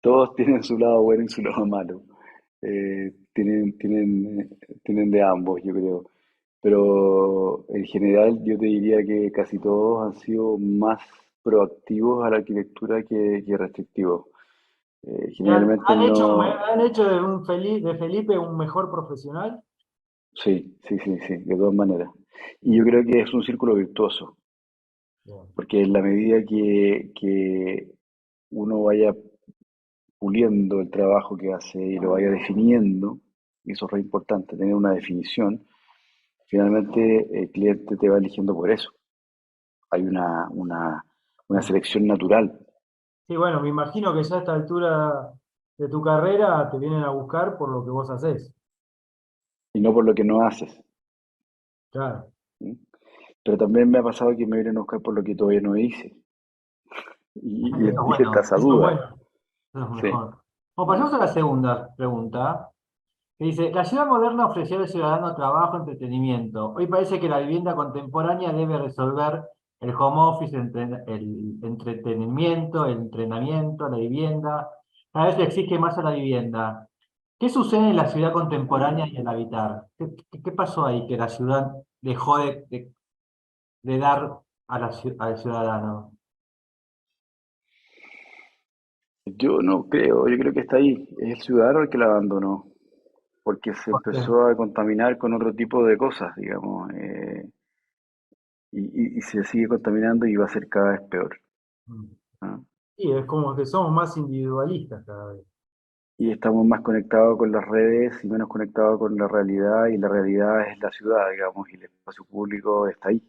Todos tienen su lado bueno y su lado malo. Tienen de ambos, yo creo. Pero en general yo te diría que casi todos han sido más proactivos a la arquitectura que restrictivos. Generalmente no. Han hecho de Felipe un mejor profesional? Sí, sí, sí, sí, de todas maneras. Y yo creo que es un círculo virtuoso, Bien. porque en la medida que uno vaya puliendo el trabajo que hace y lo vaya definiendo, y eso es re importante, tener una definición, finalmente el cliente te va eligiendo por eso. Hay una selección natural Sí, bueno, me imagino que ya a esta altura de tu carrera te vienen a buscar por lo que vos hacés. y no por lo que no haces. Claro. ¿Sí? Pero también me ha pasado que me vienen a buscar por lo que todavía no hice. Eso es Y está bueno, esa Eso es duda. bueno. eso es Sí. mejor. Bueno, pasamos a la segunda pregunta, que dice, la ciudad moderna ofreció al ciudadano trabajo, entretenimiento. Hoy parece que la vivienda contemporánea debe resolver el home office, el entretenimiento, el entrenamiento, la vivienda. Cada vez se exige más a la vivienda. ¿Qué sucede en la ciudad contemporánea y al habitar? ¿Qué pasó ahí que la ciudad dejó de dar a al ciudadano? Yo creo que está ahí. Es el ciudadano el que la abandonó, porque se ¿Por qué? empezó a contaminar con otro tipo de cosas, digamos, y se sigue contaminando y va a ser cada vez peor. Mm. ¿No? Sí, es como que somos más individualistas cada vez. Y estamos más conectados con las redes y menos conectados con la realidad, y la realidad es la ciudad, digamos, y el espacio público está ahí.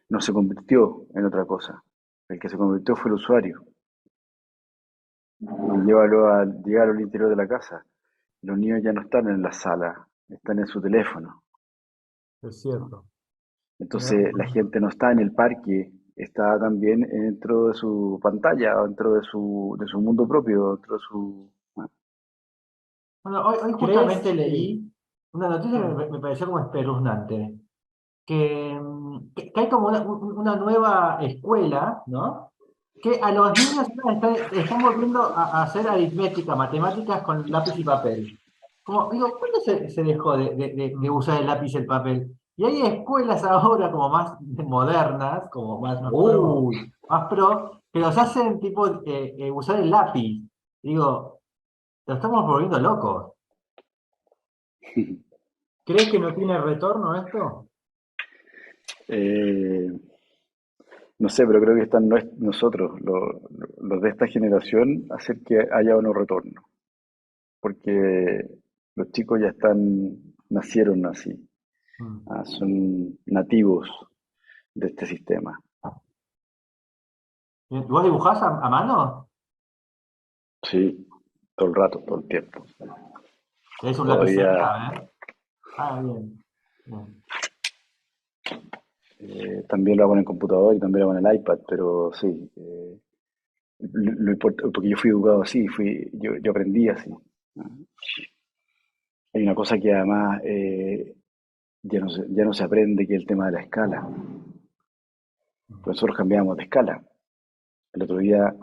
No se convirtió en otra cosa. El que se convirtió fue el usuario. Y llévalo al interior de la casa. Los niños ya no están en la sala, están en su teléfono. Es cierto. Tenés Entonces la razón. gente no está en el parque, está también dentro de su pantalla, dentro de su mundo propio, dentro de su... Bueno, hoy ¿Crees? justamente Sí. leí una noticia que Ah, me pareció como espeluznante, que hay como una nueva escuela, ¿no? Que a los niños están volviendo a hacer aritmética, matemáticas con lápiz y papel. Como, digo, ¿cuándo se dejó de mm. usar el lápiz y el papel? Y hay escuelas ahora como más modernas, como Más pro. más pro, que los hacen tipo usar el lápiz. Digo, lo estamos volviendo locos. ¿Crees que no tiene retorno esto? Eh, no sé, pero creo que están nosotros, los de esta generación, hacer que haya un retorno, porque los chicos ya nacieron así, Mm. son nativos de este sistema. ¿Vos dibujás a mano? Sí, todo el rato, todo el tiempo. ¿Tenés un Todavía lapicero? ¿Eh? Ah, bien. Bien. también lo hago en el computador y también lo hago en el iPad, pero sí, porque yo fui educado así, yo aprendí así. ¿No? Hay una cosa que además ya no se aprende, que es el tema de la escala. Pues nosotros cambiamos de escala. El otro día,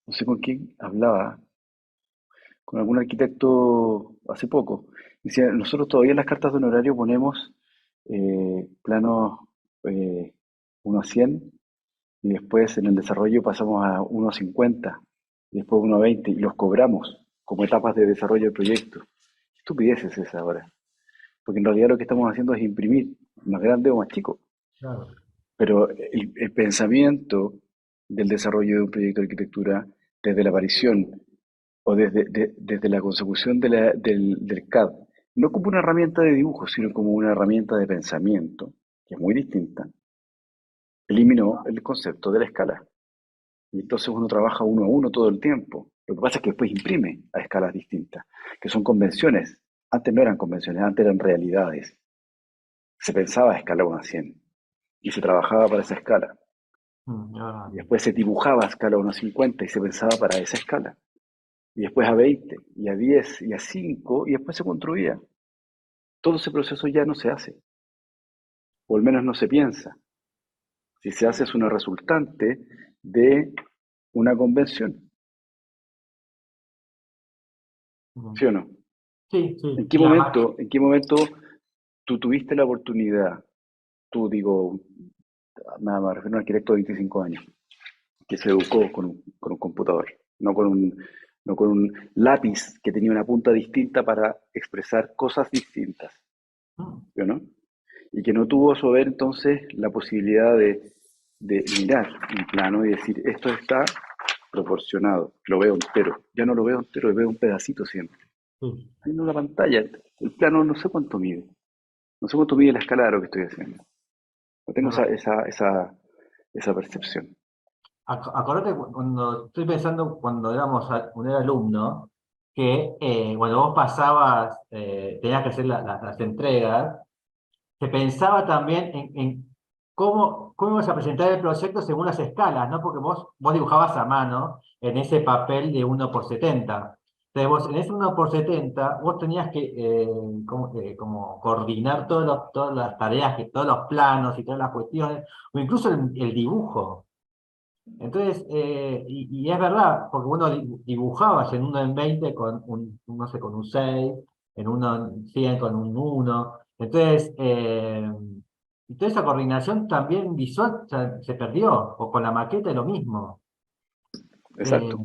no sé con quién hablaba, con algún arquitecto hace poco. Decía, nosotros todavía en las cartas de honorario ponemos planos eh, 1 a 100, y después en el desarrollo pasamos a 1 a 50, y después 1 a 20, y los cobramos como etapas de desarrollo del proyecto. ¿Qué estupidez es esa ahora? Porque en realidad lo que estamos haciendo es imprimir más grande o más chico. Claro. Pero el pensamiento del desarrollo de un proyecto de arquitectura desde la aparición o desde la consecución del CAD, no como una herramienta de dibujo, sino como una herramienta de pensamiento, que es muy distinta, eliminó el concepto de la escala. Y entonces uno trabaja uno a uno todo el tiempo. Lo que pasa es que después imprime a escalas distintas, que son convenciones. Antes no eran convenciones, antes eran realidades. Se pensaba a escala 1 a 100 y se trabajaba para esa escala. Y después se dibujaba a escala 1 a 50 y se pensaba para esa escala. Y después a 20, y a 10, y a 5, y después se construía. Todo ese proceso ya no se hace, o al menos no se piensa. Si se hace es una resultante de una convención, ¿sí o no? Sí, sí. En qué momento tú tuviste la oportunidad, tú digo, nada más, me refiero a un arquitecto de 25 años, que se educó con un computador, no con un lápiz que tenía una punta distinta para expresar cosas distintas, ¿sí o no? Y que no tuvo a su haber entonces la posibilidad de mirar un plano y decir, esto está proporcionado, lo veo entero. Ya no lo veo entero, veo un pedacito siempre. Sí. Hay una pantalla, el plano no sé cuánto mide. No sé cuánto mide la escala de lo que estoy haciendo. No tengo No. esa percepción. Acordate cuando estoy pensando cuando éramos cuando era alumno, que cuando vos pasabas, tenías que hacer las entregas, se pensaba también en cómo ibas a presentar el proyecto según las escalas, ¿no? Porque vos dibujabas a mano en ese papel de 1 por 70. Entonces vos en ese 1 por 70 vos tenías que como coordinar todas las tareas, todos los planos y todas las cuestiones, o incluso el dibujo. Entonces, y es verdad, porque uno dibujabas en 1 en 20 con no sé, con un 6, en 1 en 100 con un 1. Entonces, y toda esa coordinación también visual se perdió, o con la maqueta es lo mismo. Eh, Exacto.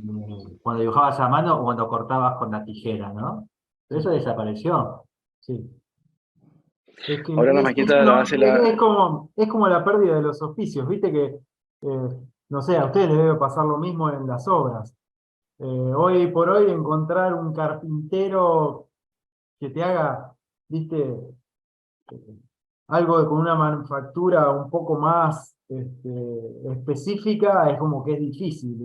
Cuando dibujabas a mano o cuando cortabas con la tijera, ¿no? Pero eso desapareció. Sí. Es que Ahora la maqueta la hace la... es como la pérdida de los oficios, viste que, no sé, a ustedes les debe pasar lo mismo en las obras. Hoy por hoy encontrar un carpintero que te haga, viste, algo con una manufactura un poco más específica es como que es difícil,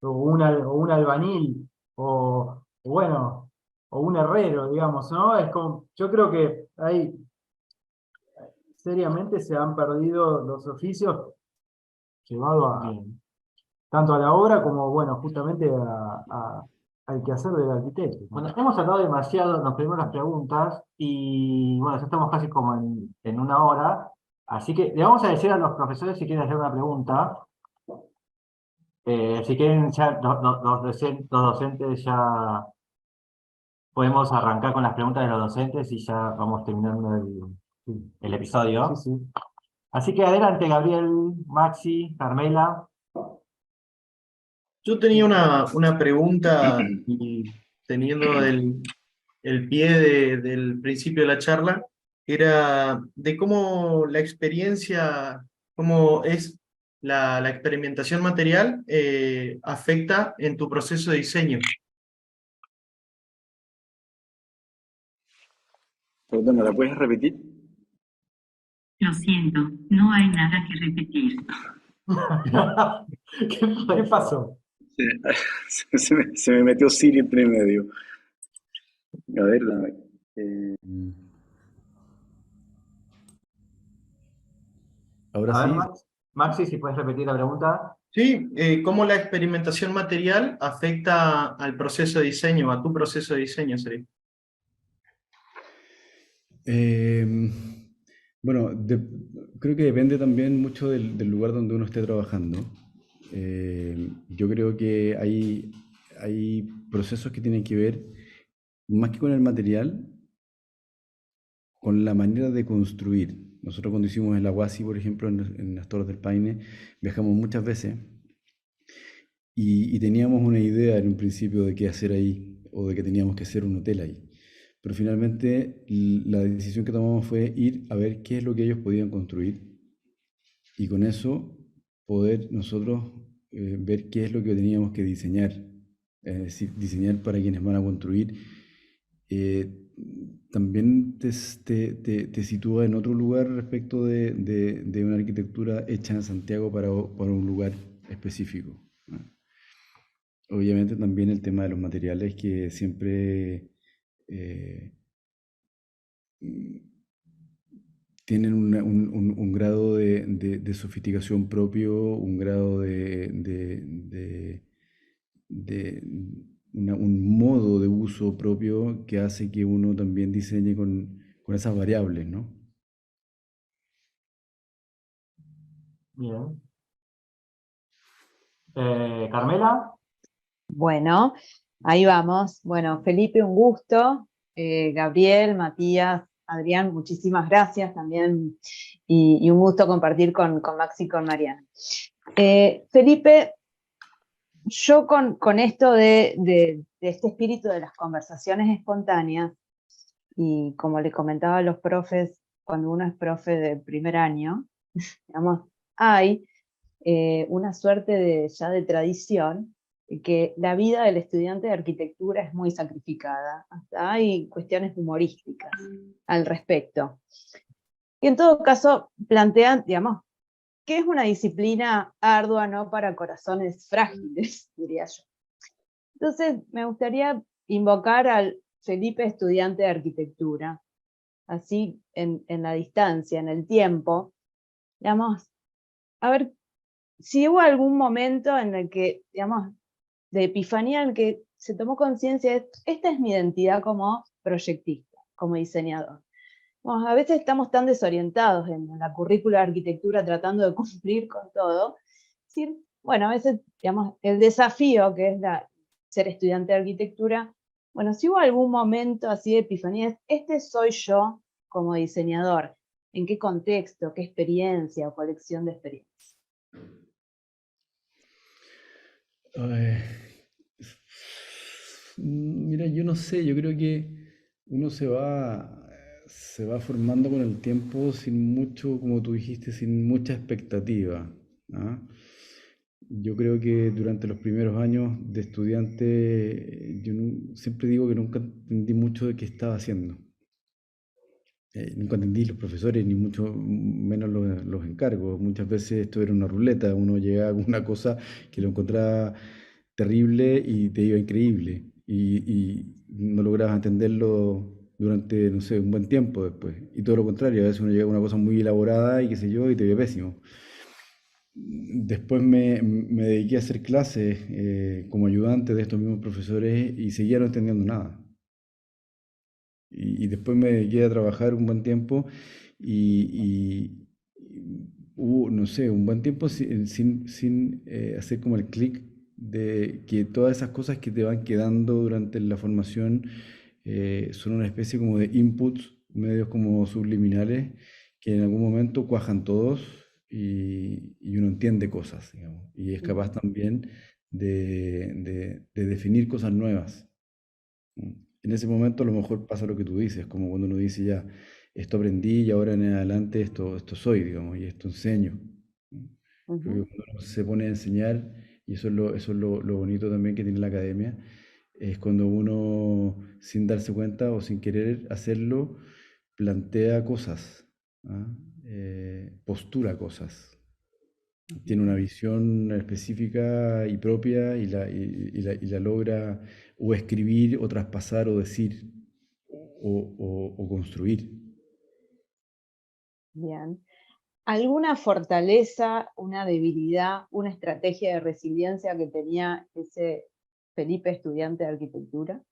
o un albañil, o bueno, o un herrero, digamos, ¿no? Es como, yo creo que hay seriamente se han perdido los oficios llevados tanto a la obra como, bueno, justamente al quehacer del arquitecto, ¿no? Bueno, hemos hablado demasiado, nos pedimos las preguntas y bueno, ya estamos casi como en 1 hora, así que le vamos a decir a los profesores si quieren hacer una pregunta. Si quieren, ya los docentes ya podemos arrancar con las preguntas de los docentes y ya vamos terminando el episodio. Sí, sí. Así que adelante, Gabriel, Maxi, Carmela. Yo tenía una pregunta y teniendo el pie del principio de la charla, era de cómo la experiencia, cómo es la experimentación material afecta en tu proceso de diseño. Perdona, ¿la puedes repetir? Lo siento, no hay nada que repetir. ¿Qué pasó? Se me metió Siri entre medio. A ver, dame. Ahora A ver, sí. Maxi, si puedes repetir la pregunta. Sí, cómo la experimentación material afecta al proceso de diseño, a tu proceso de diseño, sería. Bueno, creo que depende también mucho del lugar donde uno esté trabajando. Yo creo que hay procesos que tienen que ver más que con el material, con la manera de construir. Nosotros cuando hicimos el Aguasi, por ejemplo, en las Torres del Paine, viajamos muchas veces y teníamos una idea en un principio de qué hacer ahí o de que teníamos que hacer un hotel ahí. Pero finalmente la decisión que tomamos fue ir a ver qué es lo que ellos podían construir y con eso poder nosotros ver qué es lo que teníamos que diseñar, es decir, diseñar para quienes van a construir, eh, también te sitúa en otro lugar respecto de una arquitectura hecha en Santiago para un lugar específico, ¿no? Obviamente también el tema de los materiales que siempre eh, tienen un grado de sofisticación propio, un grado de un modo de uso propio que hace que uno también diseñe con esas variables, ¿no? Bien. Carmela, Bueno, ahí vamos. Bueno, Felipe, un gusto. Gabriel, Matías, Adrián, muchísimas gracias también. Y un gusto compartir con Maxi y con Mariana. Felipe, yo con esto de este espíritu de las conversaciones espontáneas, y como le comentaba a los profes, cuando uno es profe de primer año, digamos, hay una suerte ya de tradición, que la vida del estudiante de arquitectura es muy sacrificada. Hasta hay cuestiones humorísticas al respecto. Y en todo caso plantean, digamos, que es una disciplina ardua, no para corazones frágiles, diría yo. Entonces, me gustaría invocar al Felipe estudiante de arquitectura, así en la distancia, en el tiempo, digamos, a ver si hubo algún momento en el que, digamos, de epifanía en el que se tomó conciencia de esta es mi identidad como proyectista, como diseñador. Bueno, a veces estamos tan desorientados en la currícula de arquitectura tratando de cumplir con todo. Es decir, bueno, a veces, digamos, el desafío que es ser estudiante de arquitectura, bueno, si hubo algún momento así de epifanía, este soy yo como diseñador, ¿en qué contexto, qué experiencia o colección de experiencias? Ay, mira, yo no sé, yo creo que uno se va formando con el tiempo sin mucho, como tú dijiste, sin mucha expectativa, ¿ah? Yo creo que durante los primeros años de estudiante, siempre digo que nunca entendí mucho de qué estaba haciendo. Nunca entendí los profesores, ni mucho menos los encargos. Muchas veces esto era una ruleta, uno llegaba con una cosa que lo encontraba terrible y te iba increíble. Y no lograbas entenderlo durante, no sé, un buen tiempo después. Y todo lo contrario, a veces uno llega con una cosa muy elaborada y qué sé yo, y te ve pésimo. Después me dediqué a hacer clases como ayudante de estos mismos profesores y seguía no entendiendo nada. Y después me dediqué a trabajar un buen tiempo y hubo, no sé, un buen tiempo sin hacer como el clic de que todas esas cosas que te van quedando durante la formación son una especie como de inputs, medios como subliminales, que en algún momento cuajan todos y uno entiende cosas, digamos, y es capaz también de definir cosas nuevas. En ese momento a lo mejor pasa lo que tú dices, como cuando uno dice ya, esto aprendí y ahora en adelante esto soy, digamos, y esto enseño. Creo que cuando uno se pone a enseñar, y eso es lo bonito también que tiene la academia, es cuando uno, sin darse cuenta o sin querer hacerlo, plantea cosas, ¿ah? Postura cosas. Tiene una visión específica y propia y la logra o escribir o traspasar o decir o construir. Bien. ¿Alguna fortaleza, una debilidad, una estrategia de resiliencia que tenía ese Felipe estudiante de arquitectura?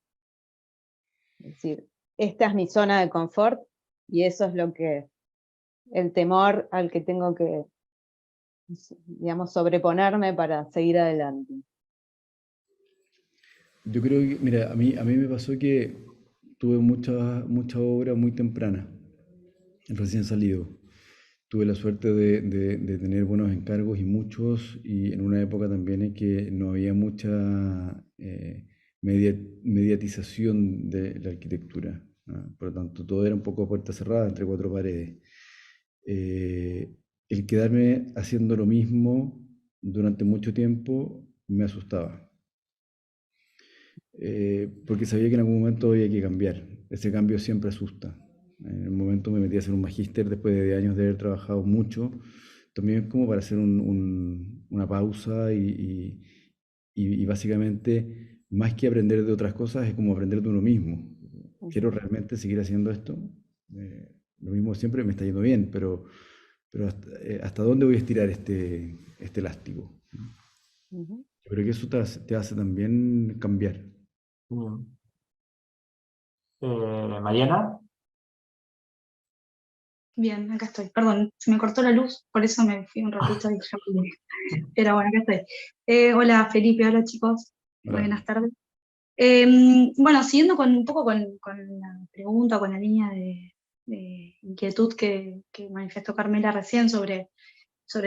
Es decir, esta es mi zona de confort y eso es el temor al que tengo que, digamos, sobreponerme para seguir adelante. Yo creo que, mira, a mí me pasó que tuve mucha obra muy temprana, recién salido. Tuve la suerte de tener buenos encargos y muchos, y en una época también en que no había mucha mediatización de la arquitectura, ¿no? Por lo tanto, todo era un poco a puerta cerrada entre cuatro paredes. Eh, el quedarme haciendo lo mismo durante mucho tiempo me asustaba. Porque sabía que en algún momento había que cambiar. Ese cambio siempre asusta. En el momento me metí a hacer un magíster después de años de haber trabajado mucho, también como para hacer una pausa y básicamente, más que aprender de otras cosas, es como aprender de uno mismo. ¿Quiero realmente seguir haciendo esto? Lo mismo siempre me está yendo bien, pero ¿hasta dónde voy a estirar este elástico? Ujú. Yo creo que eso te hace también cambiar. Bien. Mariana. Bien, acá estoy. Perdón, se me cortó la luz, por eso me fui un ratito y ya volví. Pero bueno, acá estoy. Hola Felipe, hola chicos, Hola. buenas tardes. Bueno, siguiendo un poco con la pregunta, con la línea de inquietud que manifestó Carmela recién sobre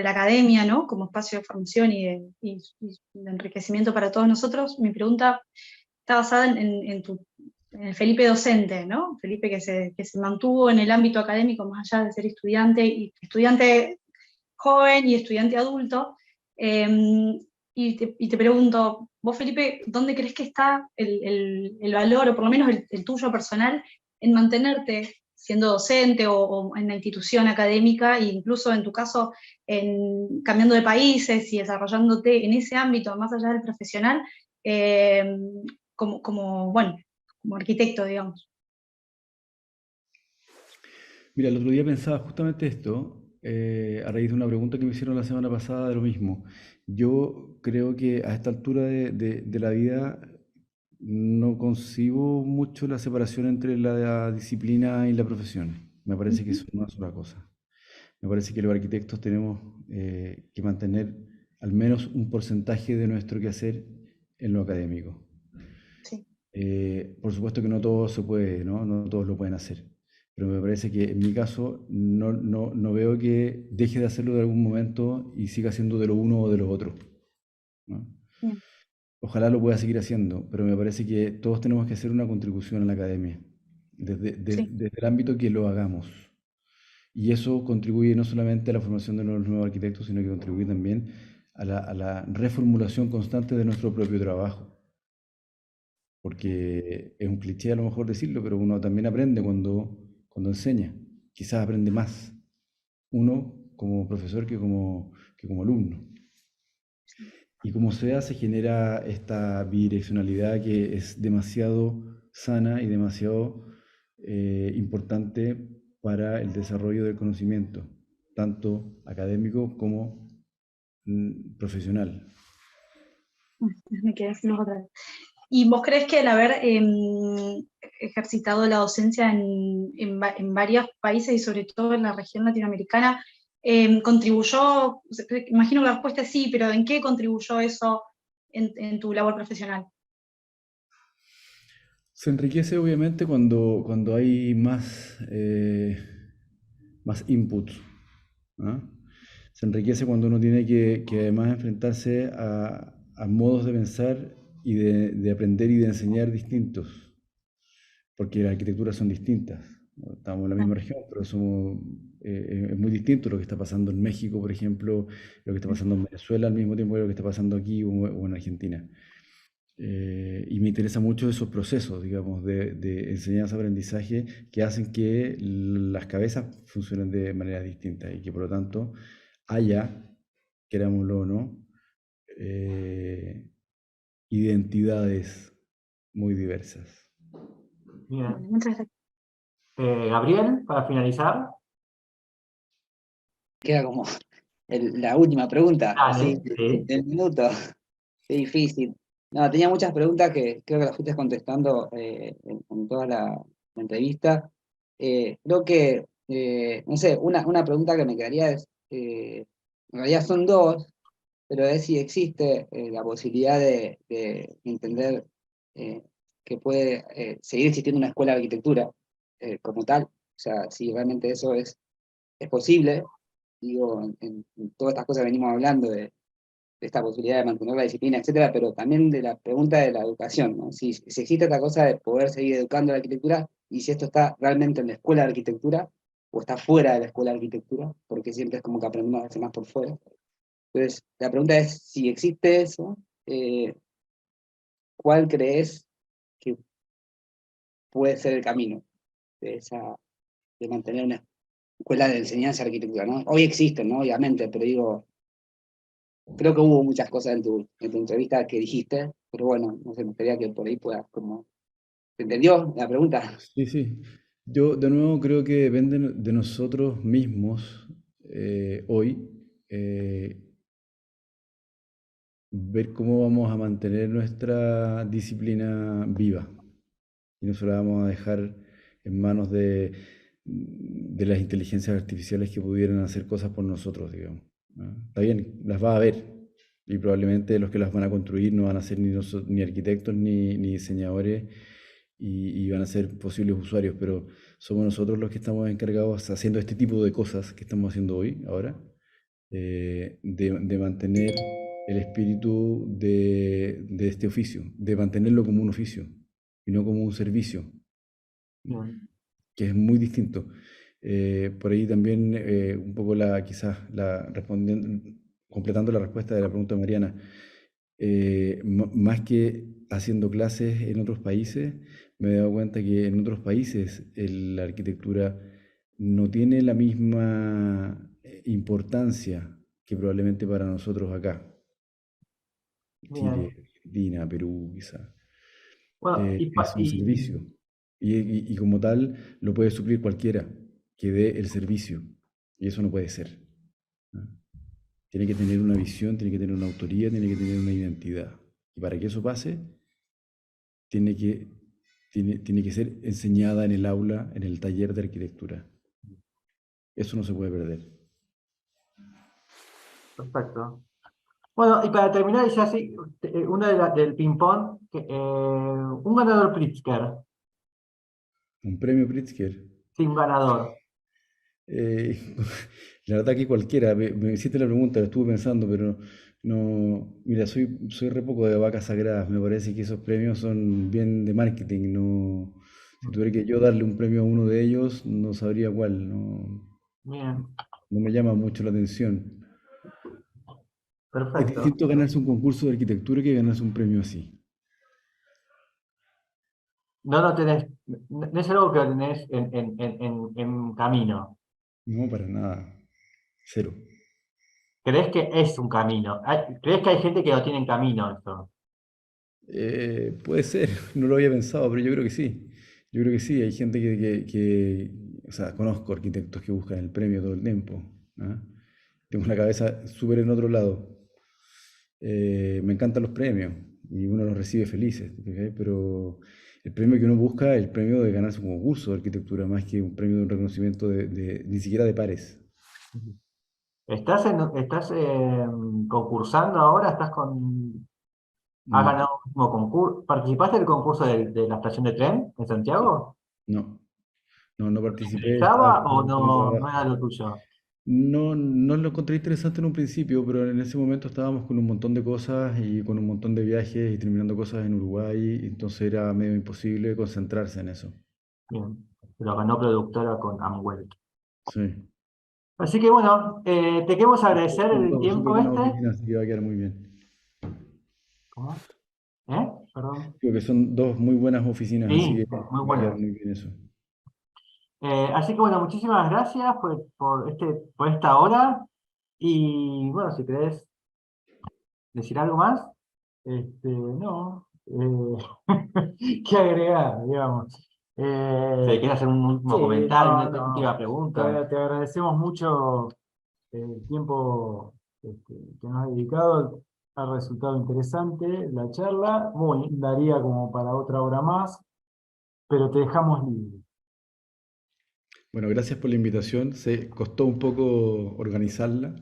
la academia, ¿no? Como espacio de formación y de enriquecimiento para todos nosotros, mi pregunta está basada en el Felipe docente, ¿no? Felipe que se mantuvo en el ámbito académico más allá de ser estudiante, y estudiante joven y estudiante adulto. Y te pregunto, vos Felipe, ¿dónde crees que está el valor, o por lo menos el tuyo personal, en mantenerte siendo docente o en la institución académica, e incluso en tu caso, cambiando de países y desarrollándote en ese ámbito más allá del profesional, eh, bueno, como arquitecto, digamos? Mira, el otro día pensaba justamente esto, a raíz de una pregunta que me hicieron la semana pasada de lo mismo. Yo creo que a esta altura de la vida no concibo mucho la separación entre la disciplina y la profesión. Me parece que es una sola cosa. Me parece que los arquitectos tenemos que mantener al menos un porcentaje de nuestro quehacer en lo académico. Sí. Por supuesto que no todo se puede, ¿no? No todos lo pueden hacer. Pero me parece que en mi caso no veo que deje de hacerlo de algún momento y siga siendo de lo uno o de lo otro, ¿no? Bien. Ojalá lo pueda seguir haciendo, pero me parece que todos tenemos que hacer una contribución a la academia, Sí. desde el ámbito que lo hagamos. Y eso contribuye no solamente a la formación de los nuevos arquitectos, sino que contribuye también a la reformulación constante de nuestro propio trabajo. Porque es un cliché a lo mejor decirlo, pero uno también aprende cuando enseña. Quizás aprende más uno como profesor que como alumno. Y como sea, se genera esta bidireccionalidad que es demasiado sana y demasiado importante para el desarrollo del conocimiento, tanto académico como profesional. Me quedé sin otra vez. ¿Y vos crees que el haber ejercitado la docencia en varios países y sobre todo en la región latinoamericana contribuyó? Imagino que la respuesta es sí, pero ¿en qué contribuyó eso en tu labor profesional? Se enriquece obviamente cuando hay más inputs, ¿ah? Se enriquece cuando uno tiene que además enfrentarse a modos de pensar y de aprender y de enseñar distintos, porque las arquitecturas son distintas, ¿no? Estamos en la misma región, pero es muy distinto lo que está pasando en México, por ejemplo, lo que está pasando en Venezuela al mismo tiempo que lo que está pasando aquí o en Argentina. Y me interesa mucho esos procesos, digamos, de enseñanza-aprendizaje que hacen que las cabezas funcionen de manera distinta y que por lo tanto haya, querámoslo o no, identidades muy diversas. Bien. Bueno, muchas gracias. Gabriel, para finalizar. Queda como la última pregunta, Dale, así, sí. del minuto. Qué difícil. No, tenía muchas preguntas que creo que las fuiste contestando en toda la entrevista. Creo que, no sé, una pregunta que me quedaría es, en realidad son dos, pero es si existe la posibilidad de entender que puede seguir existiendo una escuela de arquitectura como tal. O sea, si realmente eso es posible, digo, en todas estas cosas que venimos hablando de esta posibilidad de mantener la disciplina, etcétera, pero también de la pregunta de la educación, ¿no? Si existe esta cosa de poder seguir educando la arquitectura y si esto está realmente en la escuela de arquitectura o está fuera de la escuela de arquitectura, porque siempre es como que aprendemos a hacer más por fuera. Entonces, la pregunta es, si existe eso, ¿cuál crees que puede ser el camino de mantener una escuela de enseñanza de arquitectura, ¿no? Hoy existen, ¿no? Obviamente, pero digo, creo que hubo muchas cosas en tu entrevista que dijiste, pero bueno, no sé, me gustaría que por ahí puedas como... ¿Se entendió la pregunta? Sí, sí. Yo de nuevo creo que depende de nosotros mismos hoy ver cómo vamos a mantener nuestra disciplina viva y no se la vamos a dejar en manos de las inteligencias artificiales que pudieran hacer cosas por nosotros, digamos, ¿no? Está bien, las va a haber y probablemente los que las van a construir no van a ser ni arquitectos ni diseñadores y van a ser posibles usuarios, pero somos nosotros los que estamos encargados haciendo este tipo de cosas que estamos haciendo hoy, ahora, de mantener el espíritu de este oficio, de mantenerlo como un oficio y no como un servicio, que es muy distinto. Por ahí también un poco completando la respuesta de la pregunta de Mariana, más que haciendo clases en otros países, me he dado cuenta que en otros países la arquitectura no tiene la misma importancia que probablemente para nosotros acá. Chile, Argentina, Perú, quizá. Bueno, Es un servicio. Y como tal, lo puede suplir cualquiera que dé el servicio. Y eso no puede ser, ¿no? Tiene que tener una visión, tiene que tener una autoría, tiene que tener una identidad. Y para que eso pase, tiene que ser enseñada en el aula, en el taller de arquitectura. Eso no se puede perder. Perfecto. Bueno, y para terminar, ya sí, una del ping-pong, un ganador Pritzker. Un premio Pritzker. Sí, un ganador. La verdad que cualquiera, me hiciste la pregunta, lo estuve pensando, pero no, mira, soy re poco de vacas sagradas, me parece que esos premios son bien de marketing, no, si tuviera que yo darle un premio a uno de ellos, no sabría cuál, Bien, no me llama mucho la atención. Es perfecto. distinto ganarse un concurso de arquitectura que ganarse un premio así. No es algo que lo tenés en camino. No, para nada, cero. ¿Crees que es un camino? ¿Crees que hay gente que lo tiene en camino esto? Puede ser, no lo había pensado, pero yo creo que sí. Yo creo que sí, hay gente o sea, conozco arquitectos que buscan el premio todo el tiempo, ¿ah? Tengo la cabeza súper en otro lado. Me encantan los premios y uno los recibe felices, ¿ok? Pero el premio que uno busca es el premio de ganarse un concurso de arquitectura, más que un premio de un reconocimiento ni siquiera de pares. ¿Estás concursando ahora? ¿Has No, ganado un último concurso? ¿Participaste del concurso de la estación de tren en Santiago? no participé, estaba ¿Estaba o con el no era trabajo. lo tuyo? No lo encontré interesante en un principio, pero en ese momento estábamos con un montón de cosas y con un montón de viajes y terminando cosas en Uruguay, entonces era medio imposible concentrarse en eso. Bien, pero ganó productora con Amwell. Sí. Así que bueno, te queremos agradecer Son el dos súper tiempo buenas este. oficinas, así que va a quedar muy bien. ¿Cómo? Perdón. Creo que son dos muy buenas oficinas, así Sí, que muy va a quedar bueno. muy bien eso. Así que bueno, muchísimas gracias por esta hora. Y bueno, si querés decir algo más, no. ¿Qué agregar, digamos? Si quieres hacer un último Sí, comentario, no, una última pregunta. te agradecemos mucho el tiempo que nos has dedicado. Ha resultado interesante la charla. Daría como para otra hora más, pero te dejamos libre. Bueno, gracias por la invitación. Se costó un poco organizarla,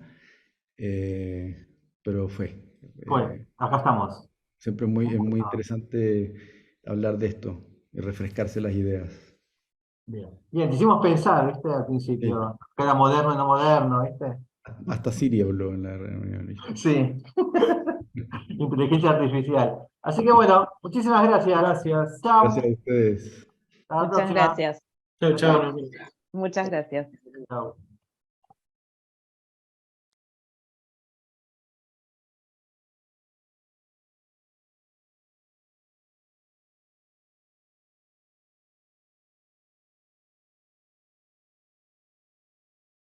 pero fue. Bueno, acá estamos. Siempre es muy interesante hablar de esto y refrescarse las ideas. Bien, te hicimos pensar, ¿viste? Al Sí. principio, que era moderno y no moderno, ¿viste? Hasta Siri habló en la reunión. Sí, inteligencia artificial. Así que bueno, muchísimas gracias. Gracias. Chao. Gracias a ustedes. Hasta la Muchas próxima. gracias. Chao, chao. Muchas gracias. Chao.